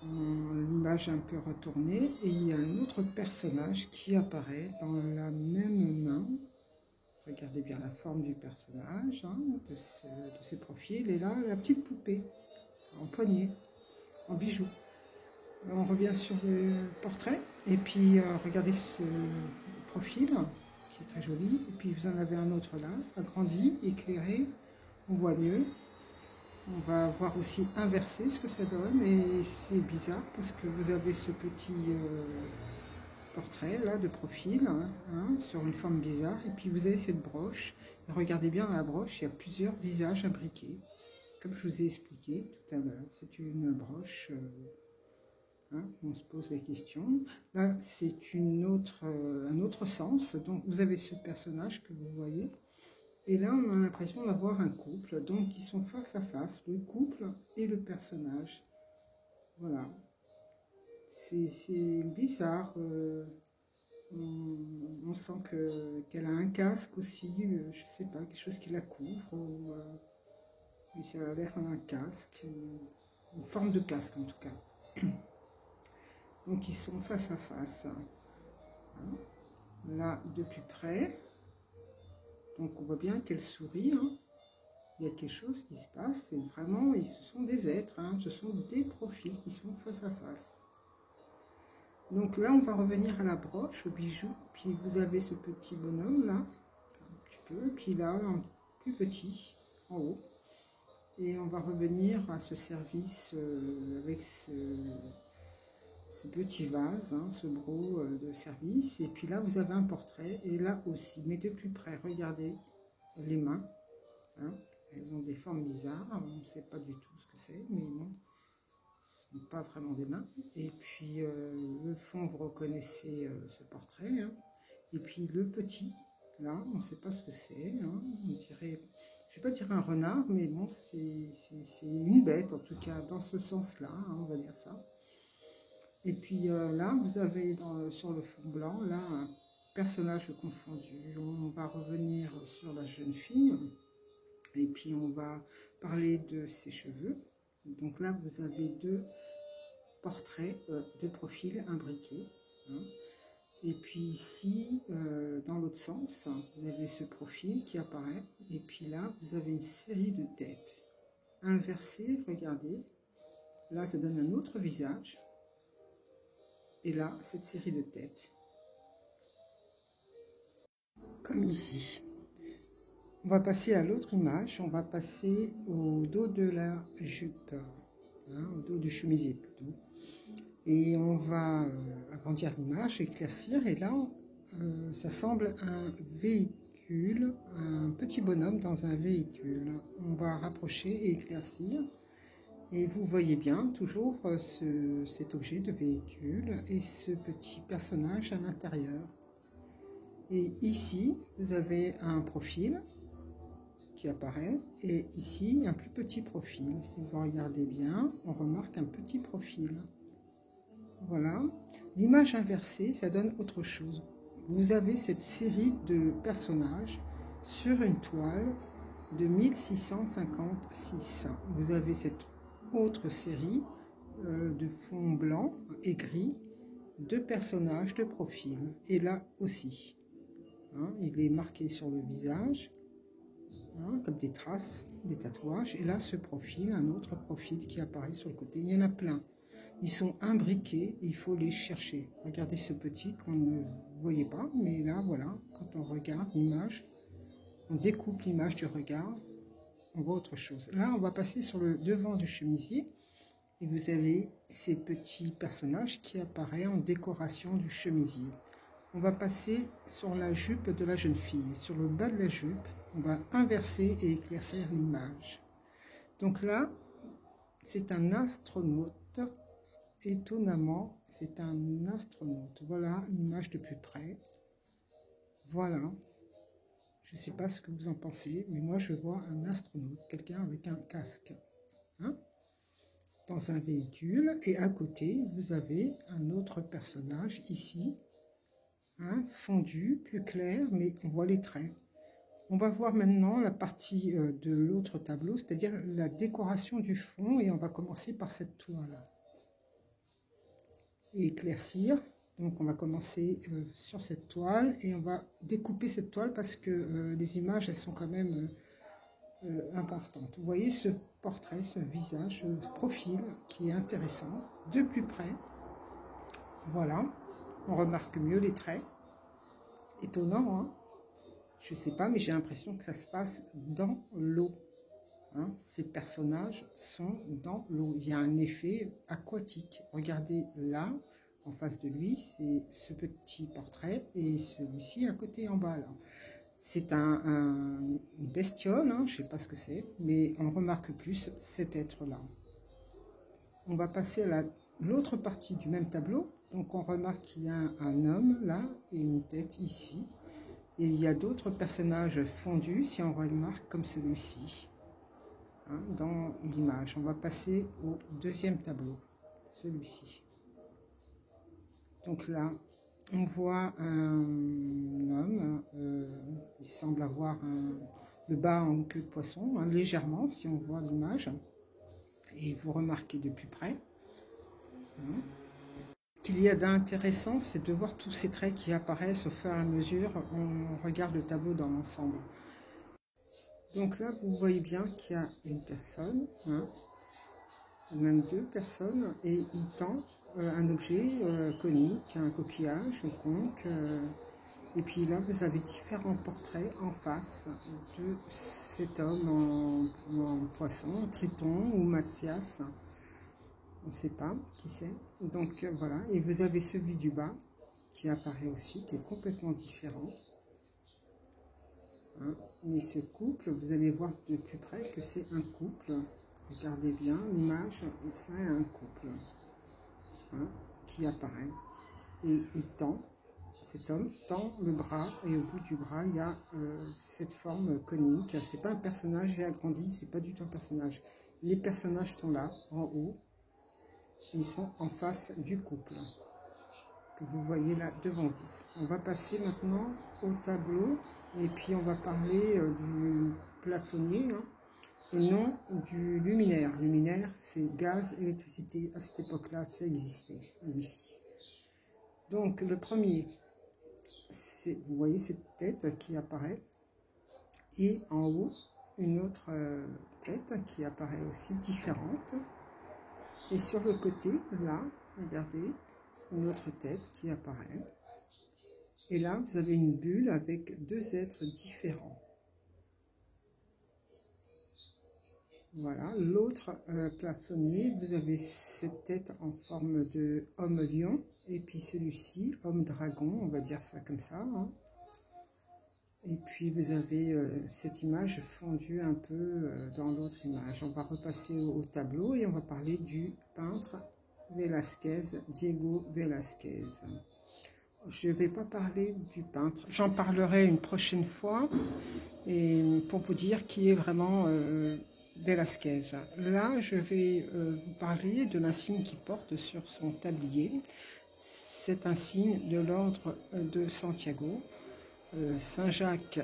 L'image un peu retournée. Et il y a un autre personnage qui apparaît dans la même main. Regardez bien la forme du personnage, hein, de ce profil. Et là, la petite poupée, en poignée, en bijoux. On revient sur le portrait. Et puis, regardez ce profil, qui est très joli. Et puis, vous en avez un autre là, agrandi, éclairé. On voit mieux. On va voir aussi inversé ce que ça donne. Et c'est bizarre parce que vous avez ce petit... portrait là de profil, hein, sur une forme bizarre, et puis vous avez cette broche. Et regardez bien la broche, il y a plusieurs visages imbriqués, comme je vous ai expliqué tout à l'heure. C'est une broche, hein, on se pose la question. Là, c'est un autre sens. Donc vous avez ce personnage que vous voyez, et là on a l'impression d'avoir un couple, donc ils sont face à face, le couple et le personnage. Voilà. C'est bizarre, on sent qu'elle a un casque aussi, je sais pas, quelque chose qui la couvre, mais ça a l'air un casque, une forme de casque en tout cas. Donc ils sont face à face, hein. Là de plus près, donc on voit bien qu'elle sourit, hein. Il y a quelque chose qui se passe, et vraiment, ce sont des êtres, hein, ce sont des profils qui sont face à face. Donc là, on va revenir à la broche, au bijou. Puis vous avez ce petit bonhomme là, un petit peu. Puis là, un plus petit, en haut. Et on va revenir à ce service avec ce petit vase, hein, ce broc de service. Et puis là, vous avez un portrait. Et là aussi, mais de plus près, regardez les mains. Hein, elles ont des formes bizarres. On ne sait pas du tout ce que c'est, mais non. Pas vraiment des mains. Et puis le fond, vous reconnaissez ce portrait, hein. Et puis le petit, là, on ne sait pas ce que c'est, hein. On dirait, je ne vais pas dire un renard, mais bon, c'est une bête, en tout cas, dans ce sens-là, hein, on va dire ça. Et puis là, vous avez sur le fond blanc, là, un personnage confondu. On va revenir sur la jeune fille, et puis on va parler de ses cheveux. Donc là, vous avez deux portraits de profil imbriqués, hein. Et puis ici, dans l'autre sens, vous avez ce profil qui apparaît. Et puis là, vous avez une série de têtes inversées, regardez. Là, ça donne un autre visage. Et là, cette série de têtes. Comme ici. On va passer à l'autre image. On va passer au dos de la jupe. hein, au dos du chemisier plutôt. Et on va agrandir l'image, éclaircir, et là, ça semble un véhicule, un petit bonhomme dans un véhicule. On va rapprocher et éclaircir. Et vous voyez bien toujours cet objet de véhicule et ce petit personnage à l'intérieur. Et ici, vous avez un profil qui apparaît et ici, un plus petit profil. Si vous regardez bien, on remarque un petit profil. Voilà. L'image inversée, ça donne autre chose. Vous avez cette série de personnages sur une toile de 1656. Vous avez cette autre série de fond blanc et gris de personnages de profil. Et là aussi, hein, il est marqué sur le visage, hein, comme des traces, des tatouages. Et là, ce profil, un autre profil qui apparaît sur le côté. Il y en a plein. Ils sont imbriqués, il faut les chercher. Regardez ce petit qu'on ne voyait pas, mais là, voilà, quand on regarde l'image, on découpe l'image du regard, on voit autre chose. Là, on va passer sur le devant du chemisier, et vous avez ces petits personnages qui apparaissent en décoration du chemisier. On va passer sur la jupe de la jeune fille. Sur le bas de la jupe, on va inverser et éclaircir l'image. Donc là, c'est un astronaute. Étonnamment, c'est un astronaute. Voilà l'image de plus près. Voilà. Je ne sais pas ce que vous en pensez, mais moi je vois un astronaute, quelqu'un avec un casque, hein, dans un véhicule. Et à côté, vous avez un autre personnage ici, hein, fondu, plus clair, mais on voit les traits. On va voir maintenant la partie de l'autre tableau, c'est-à-dire la décoration du fond, et on va commencer par cette toile. Et éclaircir. Donc on va commencer sur cette toile et on va découper cette toile parce que les images elles sont quand même importantes. Vous voyez ce portrait, ce visage, ce profil qui est intéressant de plus près. Voilà, on remarque mieux les traits. Étonnant, hein? Je sais pas, mais j'ai l'impression que ça se passe dans l'eau. Hein, ces personnages sont dans l'eau. Il y a un effet aquatique. Regardez là, en face de lui, c'est ce petit portrait et celui-ci à côté en bas. C'est une bestiole, hein, je ne sais pas ce que c'est, mais on remarque plus cet être-là. On va passer à l'autre partie du même tableau. Donc on remarque qu'il y a un homme là et une tête ici. Et il y a d'autres personnages fondus, si on remarque comme celui-ci. Hein, dans l'image. On va passer au deuxième tableau, celui-ci. Donc là, on voit un homme, il semble avoir le bas en queue de poisson, hein, légèrement, si on voit l'image. Et vous remarquez de plus près. Hein. Ce qu'il y a d'intéressant, c'est de voir tous ces traits qui apparaissent au fur et à mesure, on regarde le tableau dans l'ensemble. Donc là, vous voyez bien qu'il y a une personne, hein, même deux personnes, et il tend un objet conique, un coquillage, un conque. Et puis là, vous avez différents portraits en face de cet homme en poisson, triton ou Mathias. On ne sait pas qui c'est. Donc voilà, et vous avez celui du bas qui apparaît aussi, qui est complètement différent. Hein, mais ce couple, vous allez voir de plus près que c'est un couple. Regardez bien l'image, c'est un couple, hein, qui apparaît. Et il tend, cet homme tend le bras et au bout du bras, il y a cette forme conique. C'est pas un personnage, j'ai agrandi, c'est pas du tout un personnage. Les personnages sont là, en haut. Ils sont en face du couple que vous voyez là devant vous. On va passer maintenant au tableau. Et puis on va parler du plafonnier, hein, et non du luminaire. Luminaire, c'est gaz, électricité. À cette époque-là, ça existait, oui. Donc le premier, vous voyez cette tête qui apparaît. Et en haut, une autre tête qui apparaît aussi différente. Et sur le côté, là, regardez, une autre tête qui apparaît. Et là, vous avez une bulle avec deux êtres différents. Voilà, l'autre plafonnier, vous avez cette tête en forme de homme-lion, et puis celui-ci, homme-dragon, on va dire ça comme ça. Hein. Et puis vous avez cette image fondue un peu dans l'autre image. On va repasser au tableau et on va parler du peintre Velázquez, Diego Velázquez. Je ne vais pas parler du peintre, j'en parlerai une prochaine fois et pour vous dire qui est vraiment Velázquez. Là, je vais vous parler de l'insigne qu'il porte sur son tablier. C'est un signe de l'ordre de Santiago. Saint Jacques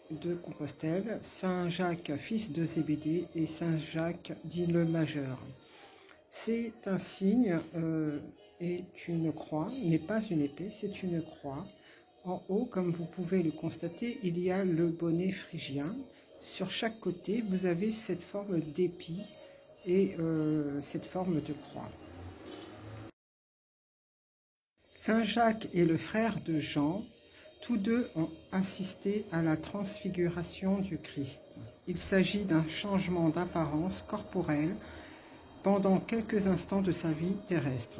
de Compostelle, Saint Jacques fils de Zébédée et Saint Jacques dit le Majeur. C'est un signe et une croix, n'est pas une épée, c'est une croix. En haut, comme vous pouvez le constater, il y a le bonnet phrygien. Sur chaque côté, vous avez cette forme d'épi et cette forme de croix. Saint Jacques est le frère de Jean. Tous deux ont assisté à la transfiguration du Christ. Il s'agit d'un changement d'apparence corporelle pendant quelques instants de sa vie terrestre.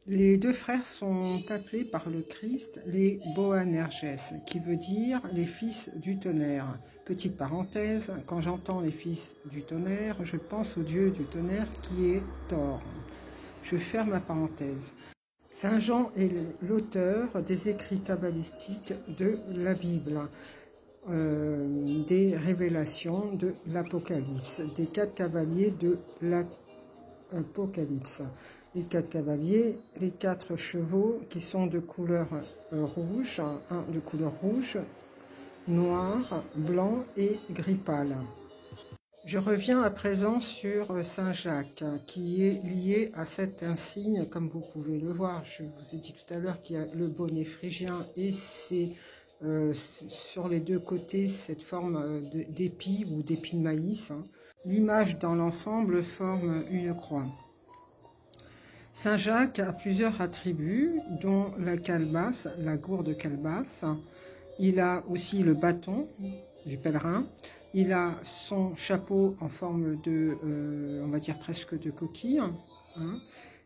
Les deux frères sont appelés par le Christ les Boanerges, qui veut dire les fils du tonnerre. Petite parenthèse, quand j'entends les fils du tonnerre, je pense au dieu du tonnerre qui est Thor. Je ferme la parenthèse. Saint Jean est l'auteur des écrits kabbalistiques de la Bible, des révélations de l'Apocalypse, des 4 cavaliers de l'Apocalypse. Les 4 cavaliers, les 4 chevaux qui sont de couleur rouge, un de couleur rouge, noir, blanc et gris pâle. Je reviens à présent sur Saint Jacques, qui est lié à cet insigne, comme vous pouvez le voir. Je vous ai dit tout à l'heure qu'il y a le bonnet phrygien et c'est sur les deux côtés cette forme d'épi ou d'épi de maïs. Hein. L'image dans l'ensemble forme une croix. Saint Jacques a plusieurs attributs, dont la calebasse, la gourde calebasse. Il a aussi le bâton du pèlerin. Il a son chapeau en forme de, on va dire presque de coquille. Hein.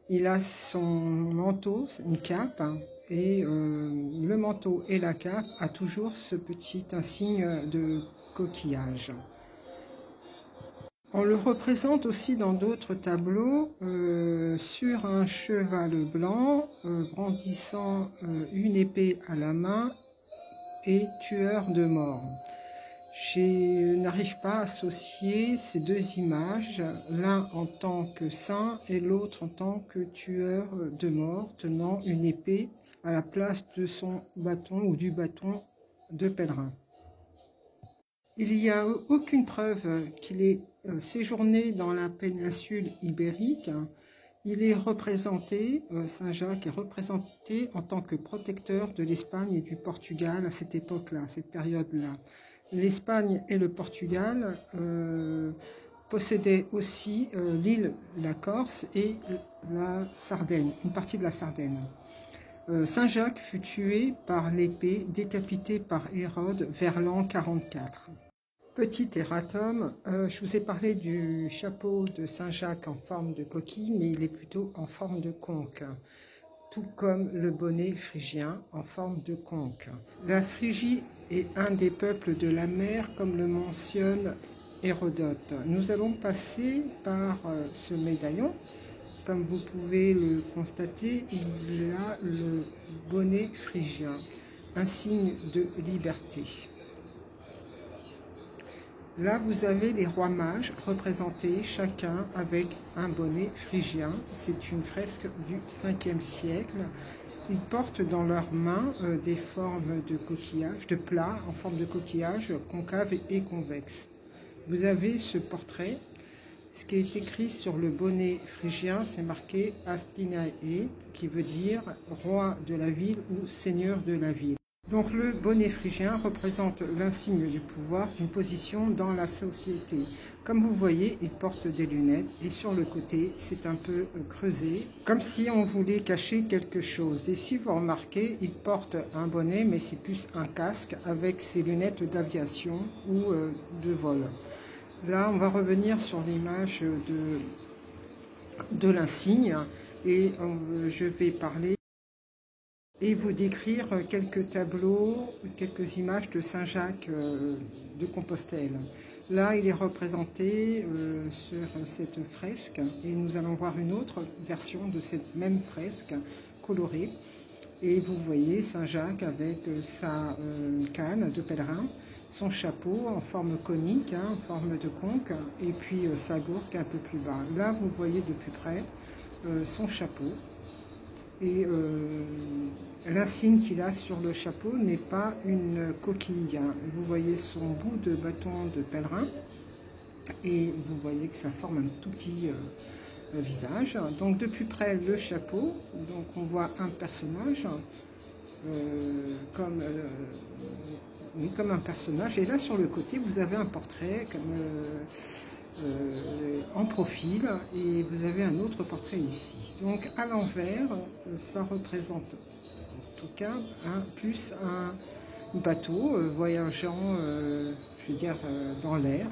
Il a son manteau, une cape, et le manteau et la cape a toujours ce petit insigne de coquillage. On le représente aussi dans d'autres tableaux sur un cheval blanc, brandissant une épée à la main et tueur de mort. Je n'arrive pas à associer ces deux images, l'un en tant que saint et l'autre en tant que tueur de mort, tenant une épée à la place de son bâton ou du bâton de pèlerin. Il n'y a aucune preuve qu'il ait séjourné dans la péninsule ibérique. Il est représenté, Saint Jacques est représenté en tant que protecteur de l'Espagne et du Portugal à cette époque-là, à cette période-là. L'Espagne et le Portugal possédaient aussi l'île, la Corse et la Sardaigne, une partie de la Sardaigne. Saint Jacques fut tué par l'épée, décapité par Hérode vers l'an 44. Petit erratum, je vous ai parlé du chapeau de Saint Jacques en forme de coquille, mais il est plutôt en forme de conque, tout comme le bonnet phrygien en forme de conque. La Phrygie est un des peuples de la mer, comme le mentionne Hérodote. Nous allons passer par ce médaillon. Comme vous pouvez le constater, il a le bonnet phrygien, un signe de liberté. Là, vous avez les rois mages représentés, chacun avec un bonnet phrygien. C'est une fresque du 5e siècle. Ils portent dans leurs mains des formes de coquillage, de plats en forme de coquillage concave et convexe. Vous avez ce portrait. Ce qui est écrit sur le bonnet phrygien, c'est marqué Astinae, qui veut dire roi de la ville ou seigneur de la ville. Donc le bonnet phrygien représente l'insigne du pouvoir, d'une position dans la société. Comme vous voyez, il porte des lunettes et sur le côté, c'est un peu creusé, comme si on voulait cacher quelque chose. Et si vous remarquez, il porte un bonnet, mais c'est plus un casque avec ses lunettes d'aviation ou de vol. Là, on va revenir sur l'image de l'insigne et je vais parler et vous décrire quelques tableaux, quelques images de Saint-Jacques de Compostelle. Là, il est représenté sur cette fresque et nous allons voir une autre version de cette même fresque colorée. Et vous voyez Saint-Jacques avec sa canne de pèlerin, son chapeau en forme conique, en forme de conque, et puis sa gourde un peu plus bas. Là, vous voyez de plus près son chapeau. Et l'insigne qu'il a sur le chapeau n'est pas une coquille. Vous voyez son bout de bâton de pèlerin et vous voyez que ça forme un tout petit visage. Donc de plus près le chapeau, donc on voit un personnage comme un personnage. Et là sur le côté vous avez un portrait comme en profil et vous avez un autre portrait ici. Donc à l'envers, ça représente en tout cas plus un bateau voyageant, je veux dire, dans l'air,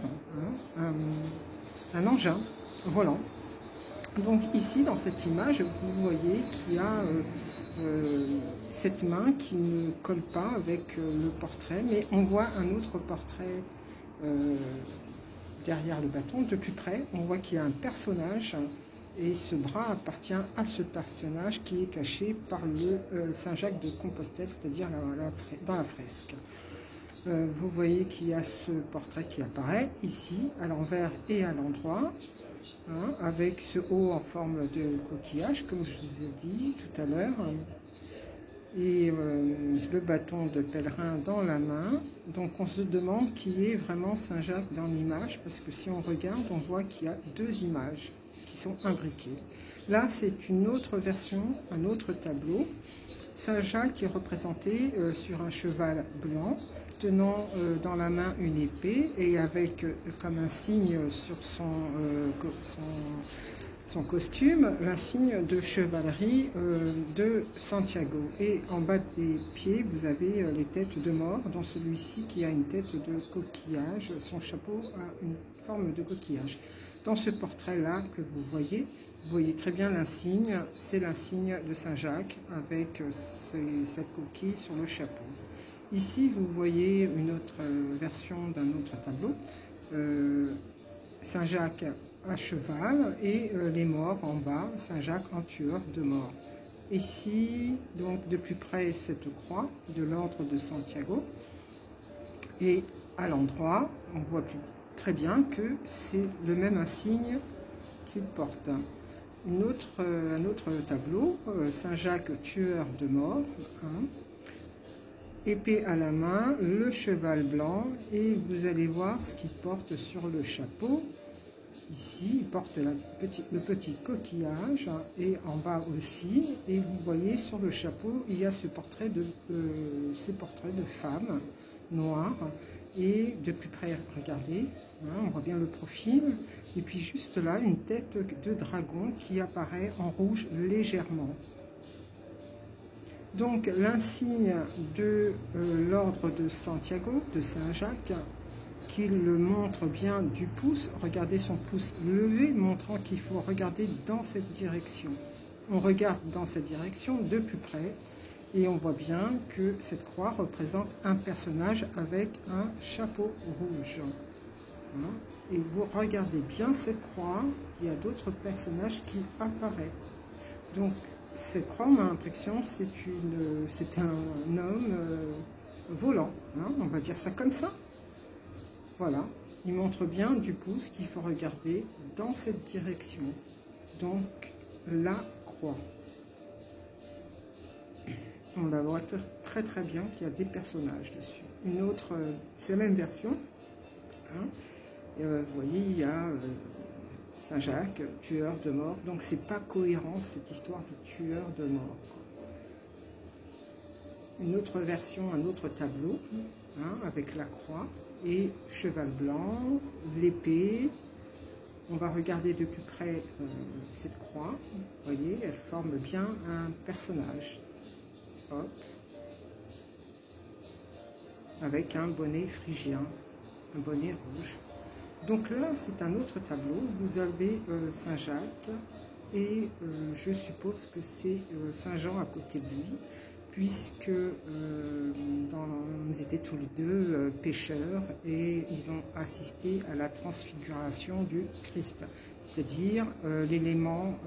un engin volant. Donc ici dans cette image, vous voyez qu'il y a cette main qui ne colle pas avec le portrait, mais on voit un autre portrait derrière le bâton, de plus près, on voit qu'il y a un personnage et ce bras appartient à ce personnage qui est caché par le Saint-Jacques de Compostelle, c'est-à-dire dans la fresque. Vous voyez qu'il y a ce portrait qui apparaît ici, à l'envers et à l'endroit, avec ce haut en forme de coquillage, comme je vous ai dit tout à l'heure, et le bâton de pèlerin dans la main. Donc on se demande qui est vraiment Saint-Jacques dans l'image, parce que si on regarde, on voit qu'il y a deux images qui sont imbriquées. Là, c'est une autre version, un autre tableau. Saint-Jacques qui est représenté sur un cheval blanc, tenant dans la main une épée et avec comme un signe sur son costume, l'insigne de chevalerie de Santiago. Et en bas des pieds, vous avez les têtes de mort, dont celui-ci qui a une tête de coquillage, son chapeau a une forme de coquillage. Dans ce portrait-là que vous voyez très bien l'insigne, c'est l'insigne de Saint-Jacques avec cette coquille sur le chapeau. Ici, vous voyez une autre version d'un autre tableau, Saint-Jacques à cheval et les morts en bas, Saint-Jacques en tueur de morts. Ici, donc de plus près, cette croix de l'ordre de Santiago. Et à l'endroit, on voit très bien que c'est le même insigne qu'il porte. Un autre tableau, Saint-Jacques tueur de morts, épée à la main, le cheval blanc, et vous allez voir ce qu'il porte sur le chapeau. Ici, il porte le petit coquillage et en bas aussi. Et vous voyez sur le chapeau, il y a ces portraits de femmes noires. Et de plus près, regardez, on voit bien le profil. Et puis juste là, une tête de dragon qui apparaît en rouge légèrement. Donc l'insigne de l'ordre de Santiago, de Saint-Jacques, qui le montre bien du pouce. Regardez son pouce levé, montrant qu'il faut regarder dans cette direction. On regarde dans cette direction de plus près et on voit bien que cette croix représente un personnage avec un chapeau rouge. Et vous regardez bien cette croix, il y a d'autres personnages qui apparaissent. Donc cette croix, on a l'impression c'est un homme volant, on va dire ça comme ça. Voilà, il montre bien du pouce qu'il faut regarder dans cette direction. Donc, la croix. On la voit très très bien qu'il y a des personnages dessus. Une autre, c'est la même version. Vous voyez, il y a Saint-Jacques, tueur de morts. Donc, c'est pas cohérent cette histoire de tueur de morts. Une autre version, un autre tableau, avec la croix. Et cheval blanc, l'épée. On va regarder de plus près cette croix. Vous voyez, elle forme bien un personnage. Hop. Avec un bonnet phrygien, un bonnet rouge. Donc là, c'est un autre tableau. Vous avez Saint-Jacques et je suppose que c'est Saint-Jean à côté de lui, puisque ils étaient tous les deux pêcheurs et ils ont assisté à la transfiguration du Christ, c'est-à-dire l'élément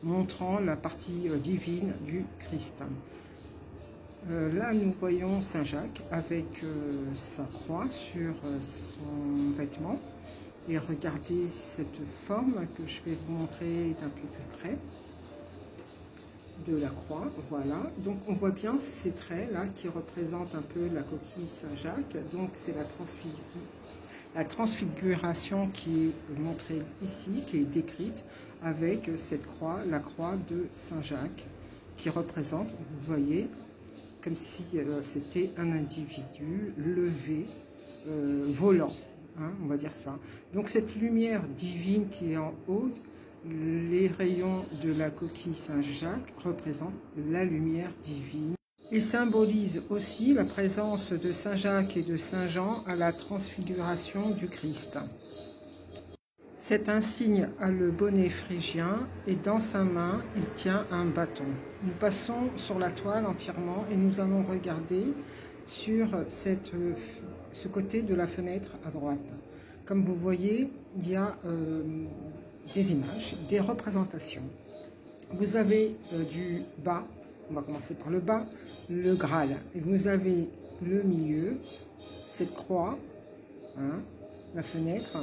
montrant la partie divine du Christ. Là, nous voyons Saint-Jacques avec sa croix sur son vêtement. Et regardez cette forme que je vais vous montrer d'un peu plus près de la croix. Voilà, donc on voit bien ces traits là qui représentent un peu la coquille Saint-Jacques. Donc c'est la transfiguration qui est montrée ici, qui est décrite avec cette croix, la croix de Saint-Jacques, qui représente, vous voyez, comme si c'était un individu levé, volant. Hein, on va dire ça. Donc cette lumière divine qui est en haut, les rayons de la coquille Saint-Jacques représentent la lumière divine et symbolisent aussi la présence de Saint-Jacques et de Saint-Jean à la transfiguration du Christ. Cet insigne a le bonnet phrygien et dans sa main, il tient un bâton. Nous passons sur la toile entièrement et nous allons regarder sur ce côté de la fenêtre à droite. Comme vous voyez, il y a des images, des représentations. Vous avez du bas, on va commencer par le bas, le Graal. Et vous avez le milieu, cette croix, hein, la fenêtre,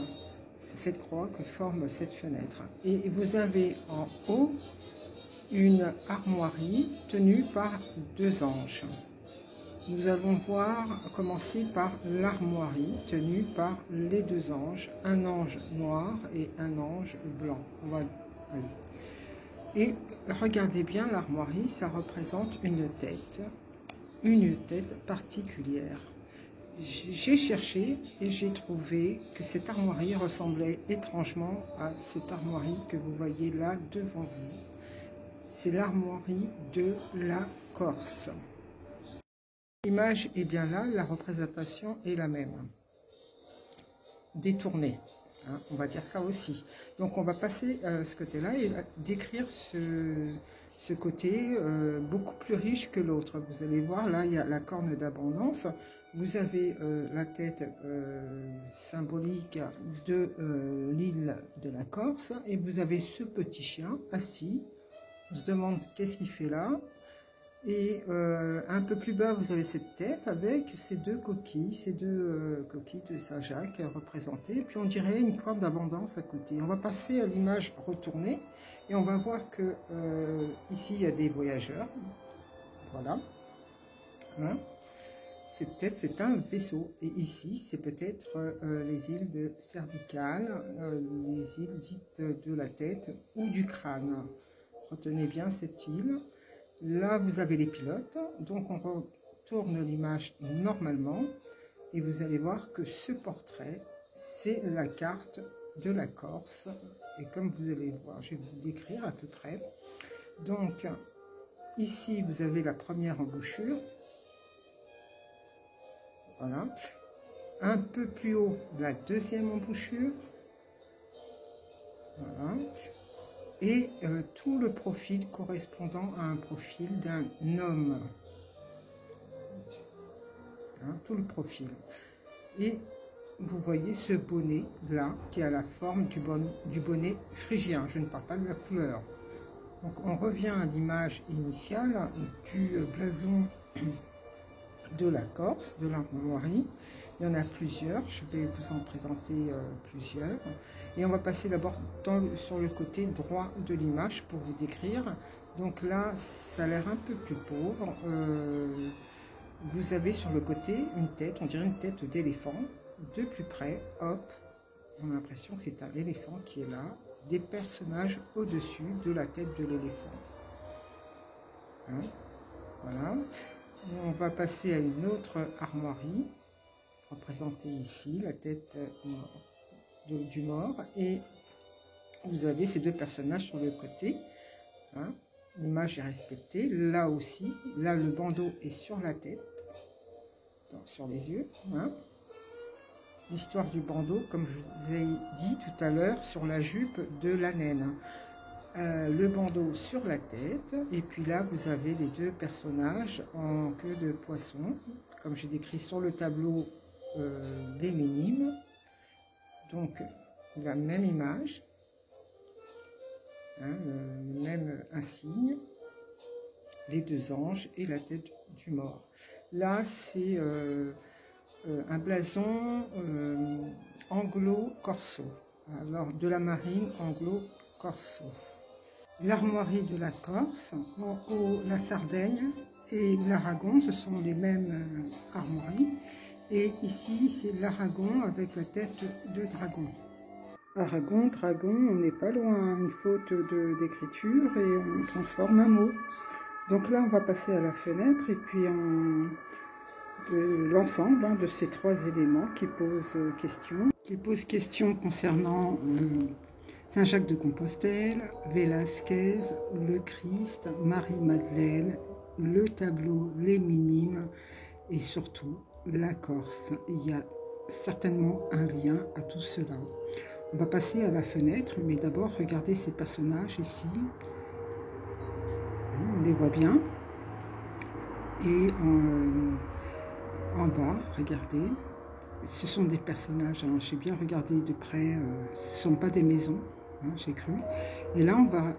c'est cette croix que forme cette fenêtre. Et vous avez en haut une armoirie tenue par deux anges. Nous allons commencer par l'armoirie tenue par les deux anges, un ange noir et un ange blanc. On va aller. Et regardez bien l'armoirie, ça représente une tête particulière. J'ai cherché et j'ai trouvé que cette armoirie ressemblait étrangement à cette armoirie que vous voyez là devant vous. C'est l'armoirie de la Corse. L'image est bien là, la représentation est la même. Détournée, hein, on va dire ça aussi. Donc on va passer à ce côté-là et décrire ce côté beaucoup plus riche que l'autre. Vous allez voir, là il y a la corne d'abondance. Vous avez la tête symbolique de l'île de la Corse et vous avez ce petit chien assis. On se demande qu'est-ce qu'il fait là. Et un peu plus bas, vous avez cette tête avec ces deux coquilles de Saint-Jacques représentées. Puis on dirait une corne d'abondance à côté. On va passer à l'image retournée et on va voir que ici il y a des voyageurs. Voilà. Hein? Cette tête, c'est un vaisseau. Et ici, c'est peut-être les îles de Cervicale, les îles dites de la tête ou du crâne. Retenez bien cette île. Là, vous avez les pilotes, donc on retourne l'image normalement et vous allez voir que ce portrait, c'est la carte de la Corse. Et comme vous allez voir, je vais vous décrire à peu près. Donc, ici, vous avez la première embouchure. Voilà. Un peu plus haut, la deuxième embouchure. Voilà. Et tout le profil correspondant à un profil d'un homme. Hein, tout le profil. Et vous voyez ce bonnet là, qui a la forme du bonnet phrygien. Je ne parle pas de la couleur. Donc on revient à l'image initiale du blason de la Corse, de l'armoirie. Il y en a plusieurs, je vais vous en présenter plusieurs. Et on va passer d'abord sur le côté droit de l'image pour vous décrire. Donc là, ça a l'air un peu plus pauvre. Vous avez sur le côté une tête, on dirait une tête d'éléphant. De plus près, hop, on a l'impression que c'est un éléphant qui est là. Des personnages au-dessus de la tête de l'éléphant. Hein, voilà. On va passer à une autre armoirie, représentée ici, la tête du mort, et vous avez ces deux personnages sur le côté. Hein. L'image est respectée, là aussi, là le bandeau est sur la tête, sur les yeux. Hein. l'histoire du bandeau, comme je vous ai dit tout à l'heure, sur la jupe de la naine. Le bandeau sur la tête, et puis là vous avez les deux personnages en queue de poisson, comme j'ai décrit sur le tableau des Minimes. Donc la même image, hein, le même insigne, les deux anges et la tête du mort. Là c'est un blason anglo-corso, alors de la marine anglo-corso. L'armoirie de la Corse, en haut la Sardaigne et l'Aragon, ce sont les mêmes armoiries. Et ici c'est l'Aragon avec la tête de dragon. Aragon, dragon, on n'est pas loin, une faute d'écriture et on transforme un mot. Donc là on va passer à la fenêtre et puis l'ensemble de ces trois éléments qui posent question concernant Saint-Jacques de Compostelle, Velázquez, le Christ, Marie-Madeleine, le tableau, les Minimes et surtout la Corse. Il y a certainement un lien à tout cela. On va passer à la fenêtre, mais d'abord regardez ces personnages ici. On les voit bien. Et en bas, regardez, ce sont des personnages, hein, j'ai bien regardé de près, ce ne sont pas des maisons, hein, j'ai cru. Et là, on va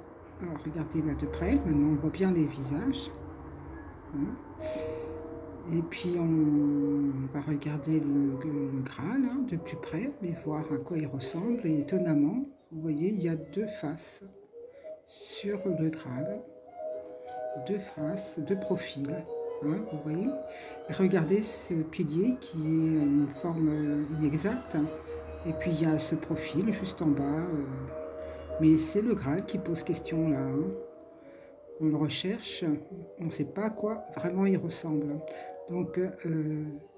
regarder là de près, maintenant on voit bien les visages. Hein. Et puis on va regarder le Graal hein, de plus près, mais voir à quoi il ressemble. Et étonnamment, vous voyez, il y a deux faces sur le Graal, deux faces, deux profils. Hein, vous voyez, et regardez ce pilier qui est une forme inexacte, et puis il y a ce profil juste en bas, mais c'est le Graal qui pose question là. Hein. On le recherche, on ne sait pas à quoi vraiment il ressemble. Donc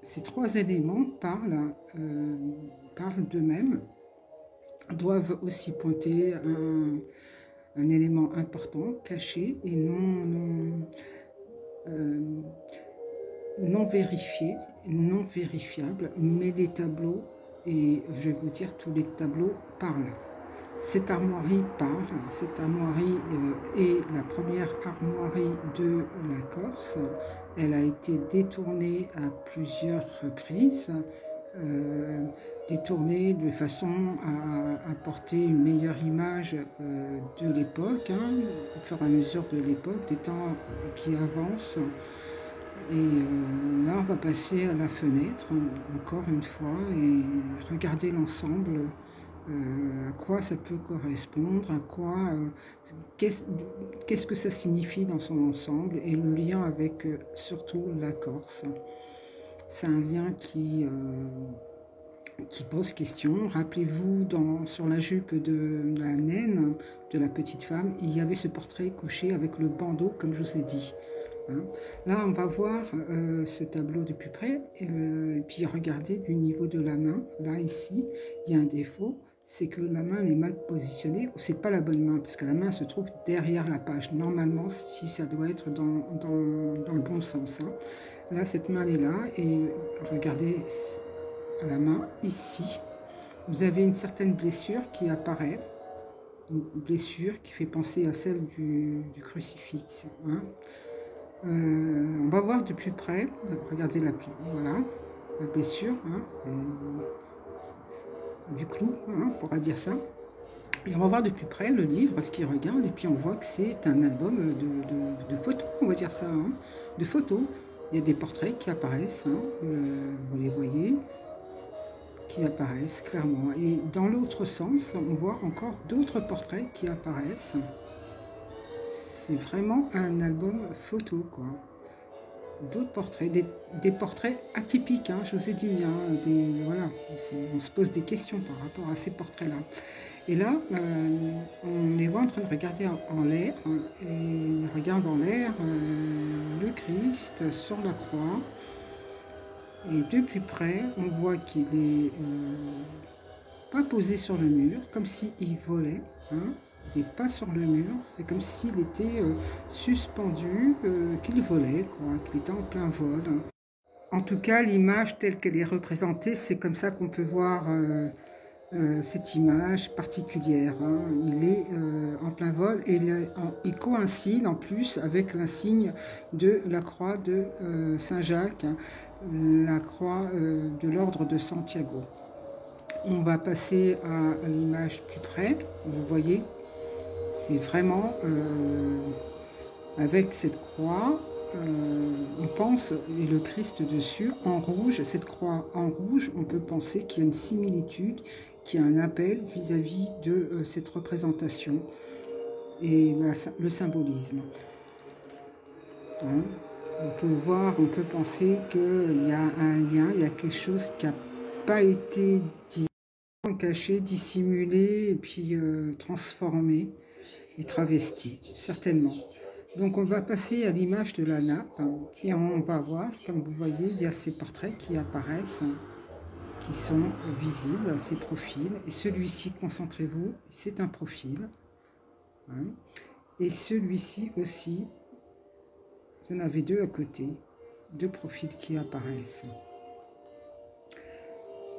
ces trois éléments parlent d'eux-mêmes, doivent aussi pointer un élément important, caché et non vérifié, non vérifiable, mais les tableaux, et je vais vous dire, tous les tableaux parlent. Cette armoirie parle, cette armoirie est la première armoirie de la Corse. Elle a été détournée à plusieurs reprises, détournée de façon à apporter une meilleure image de l'époque, hein, au fur et à mesure de l'époque, des temps qui avancent. Et là, on va passer à la fenêtre, encore une fois, et regarder l'ensemble, à quoi ça peut correspondre, à quoi, qu'est-ce que ça signifie dans son ensemble, et le lien avec surtout la Corse. C'est un lien qui pose question. Rappelez-vous, sur la jupe de la naine, de la petite femme, il y avait ce portrait couché avec le bandeau, comme je vous ai dit. Hein. Là, on va voir ce tableau de plus près, et puis regardez du niveau de la main. Là, ici, il y a un défaut, c'est que la main est mal positionnée, ou c'est pas la bonne main, parce que la main se trouve derrière la page. Normalement, si ça doit être dans le bon sens. Hein. Là, cette main est là, et regardez à la main, ici, vous avez une certaine blessure qui apparaît, une blessure qui fait penser à celle du crucifix. Hein. On va voir de plus près, regardez voilà, la blessure, hein, du clou, hein, on pourra dire ça. Et on va voir de plus près le livre, ce qu'il regarde, et puis on voit que c'est un album de photos, on va dire ça, hein, de photos. Il y a des portraits qui apparaissent, hein, vous les voyez, qui apparaissent clairement. Et dans l'autre sens, on voit encore d'autres portraits qui apparaissent. C'est vraiment un album photo, quoi. D'autres portraits, des portraits atypiques, hein, je vous ai dit, hein, voilà, on se pose des questions par rapport à ces portraits-là. Et là, on les voit en train de regarder en l'air, et ils regardent en l'air le Christ sur la croix. Et de plus près, on voit qu'il est pas posé sur le mur, comme s'il volait, hein. Il n'est pas sur le mur, c'est comme s'il était suspendu, qu'il volait, quoi, qu'il était en plein vol. En tout cas, l'image telle qu'elle est représentée, c'est comme ça qu'on peut voir cette image particulière. Hein. Il est en plein vol et il coïncide en plus avec l'insigne de la croix de Saint-Jacques, la croix de l'ordre de Santiago. On va passer à l'image plus près. Vous voyez, c'est vraiment avec cette croix, on pense, et le Christ dessus, en rouge, cette croix en rouge, on peut penser qu'il y a une similitude, qu'il y a un appel vis-à-vis de cette représentation et le symbolisme. Hein, on peut voir, on peut penser qu'il y a un lien, il y a quelque chose qui n'a pas été dit, caché, dissimulé, et puis transformé et travesti, certainement. Donc on va passer à l'image de la nappe et on va voir, comme vous voyez, il y a ces portraits qui apparaissent, qui sont visibles, ces profils. Et celui-ci, concentrez-vous, c'est un profil. Hein. Et celui-ci aussi, vous en avez deux à côté, deux profils qui apparaissent.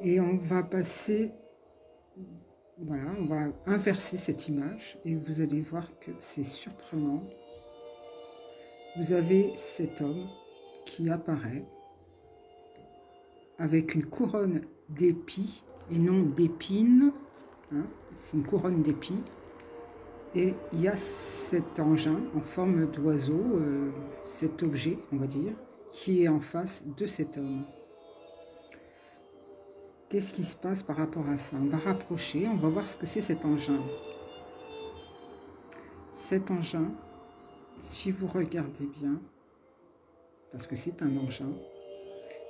Et on va passer, voilà, on va inverser cette image et vous allez voir que c'est surprenant. Vous avez cet homme qui apparaît avec une couronne d'épis et non d'épines. Hein, c'est une couronne d'épis. Et il y a cet engin en forme d'oiseau, cet objet, on va dire, qui est en face de cet homme. Qu'est-ce qui se passe par rapport à ça? On va rapprocher, on va voir ce que c'est cet engin. Cet engin, si vous regardez bien, parce que c'est un engin,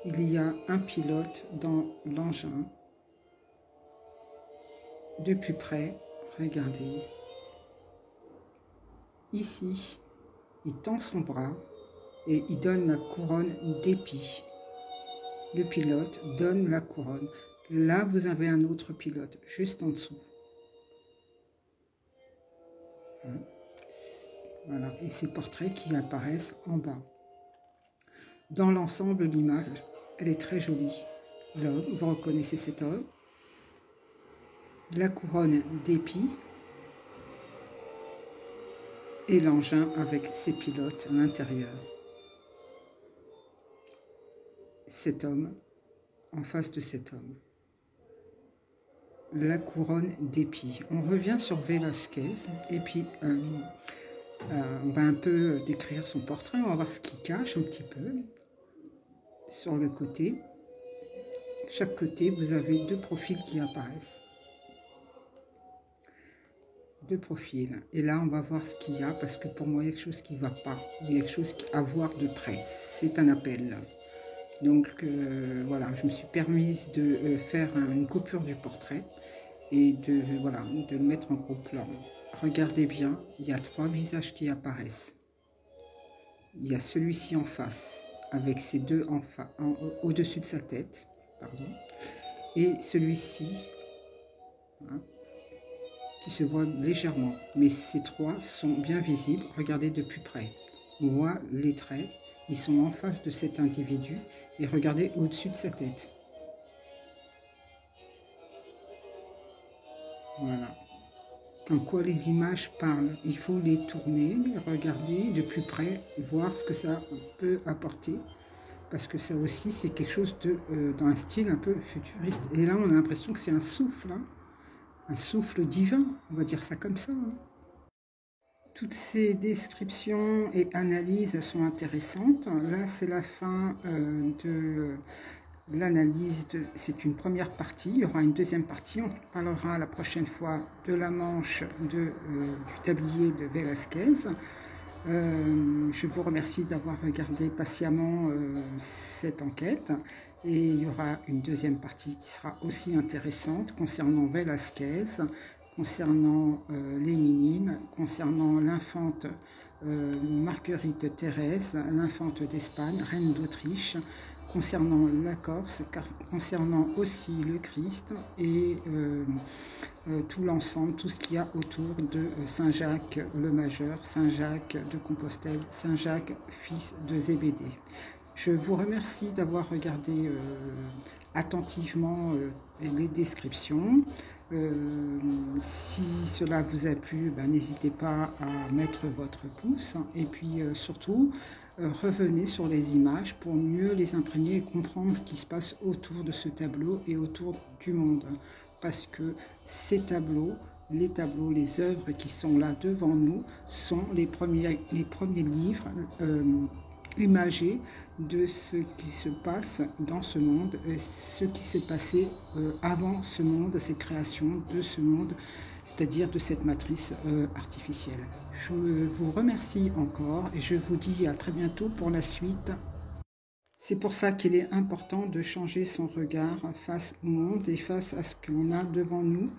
il y a un pilote dans l'engin. De plus près, regardez. Ici, il tend son bras et il donne la couronne d'épis. Le pilote donne la couronne. Là, vous avez un autre pilote, juste en dessous. Voilà, et ces portraits qui apparaissent en bas. Dans l'ensemble, l'image, elle est très jolie. L'homme, vous reconnaissez cet homme. La couronne d'épis. Et l'engin avec ses pilotes à l'intérieur. Cet homme, en face de cet homme. La couronne d'épis. On revient sur Velázquez et puis on va un peu décrire son portrait. On va voir ce qu'il cache un petit peu sur le côté. Chaque côté, vous avez deux profils qui apparaissent. Deux profils. Et là, on va voir ce qu'il y a parce que pour moi, il y a quelque chose qui ne va pas. Il y a quelque chose à voir de près. C'est un appel. Donc voilà, je me suis permise de faire une coupure du portrait et de le mettre en gros plan. Regardez bien, il y a trois visages qui apparaissent. Il y a celui-ci en face, avec ses deux au-dessus de sa tête, pardon, et celui-ci, hein, qui se voit légèrement. Mais ces trois sont bien visibles, regardez de plus près. On voit les traits. Ils sont en face de cet individu et regardez au-dessus de sa tête. Voilà. Comme quoi les images parlent. Il faut les tourner, les regarder de plus près, voir ce que ça peut apporter. Parce que ça aussi, c'est quelque chose dans un style un peu futuriste. Et là, on a l'impression que c'est un souffle. Hein, un souffle divin, on va dire ça comme ça. Hein. Toutes ces descriptions et analyses sont intéressantes. Là, c'est la fin de l'analyse. C'est une première partie. Il y aura une deuxième partie. On parlera la prochaine fois de la manche du tablier de Velázquez. Je vous remercie d'avoir regardé patiemment cette enquête. Et il y aura une deuxième partie qui sera aussi intéressante concernant Velázquez, concernant les minimes, concernant l'infante Marguerite Thérèse, l'infante d'Espagne, reine d'Autriche, concernant la Corse, concernant aussi le Christ et tout l'ensemble, tout ce qu'il y a autour de Saint-Jacques le Majeur, Saint-Jacques de Compostelle, Saint-Jacques, fils de Zébédée. Je vous remercie d'avoir regardé attentivement les descriptions. Si cela vous a plu, n'hésitez pas à mettre votre pouce. Et puis surtout, revenez sur les images pour mieux les imprégner et comprendre ce qui se passe autour de ce tableau et autour du monde. Parce que ces tableaux, les œuvres qui sont là devant nous sont les premiers livres imagés de ce qui se passe dans ce monde, ce qui s'est passé avant ce monde, cette création de ce monde, c'est-à-dire de cette matrice artificielle. Je vous remercie encore et je vous dis à très bientôt pour la suite. C'est pour ça qu'il est important de changer son regard face au monde et face à ce qu'on a devant nous,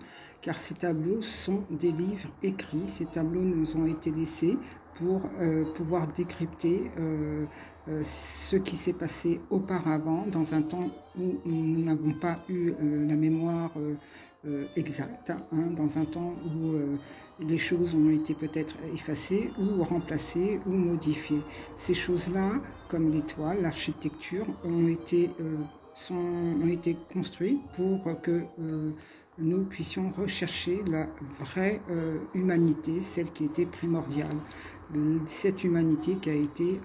car ces tableaux sont des livres écrits. Ces tableaux nous ont été laissés pour pouvoir décrypter ce qui s'est passé auparavant, dans un temps où nous n'avons pas eu la mémoire exacte, dans un temps où les choses ont été peut-être effacées ou remplacées ou modifiées. Ces choses-là, comme l'étoile, l'architecture, ont été construites pour que nous puissions rechercher la vraie humanité, celle qui était primordiale. Cette humanité qui a été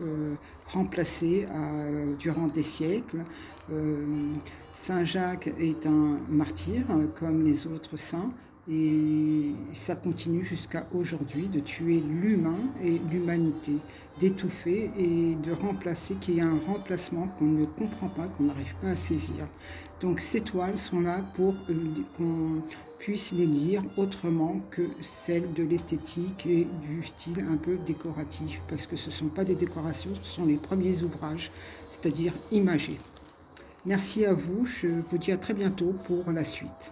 remplacée durant des siècles. Saint Jacques est un martyr comme les autres saints et ça continue jusqu'à aujourd'hui de tuer l'humain et l'humanité, d'étouffer et de remplacer, qu'il y ait un remplacement qu'on ne comprend pas, qu'on n'arrive pas à saisir. Donc ces toiles sont là pour qu'on puisse les lire autrement que celles de l'esthétique et du style un peu décoratif, parce que ce ne sont pas des décorations, ce sont les premiers ouvrages, c'est-à-dire imagés. Merci à vous, je vous dis à très bientôt pour la suite.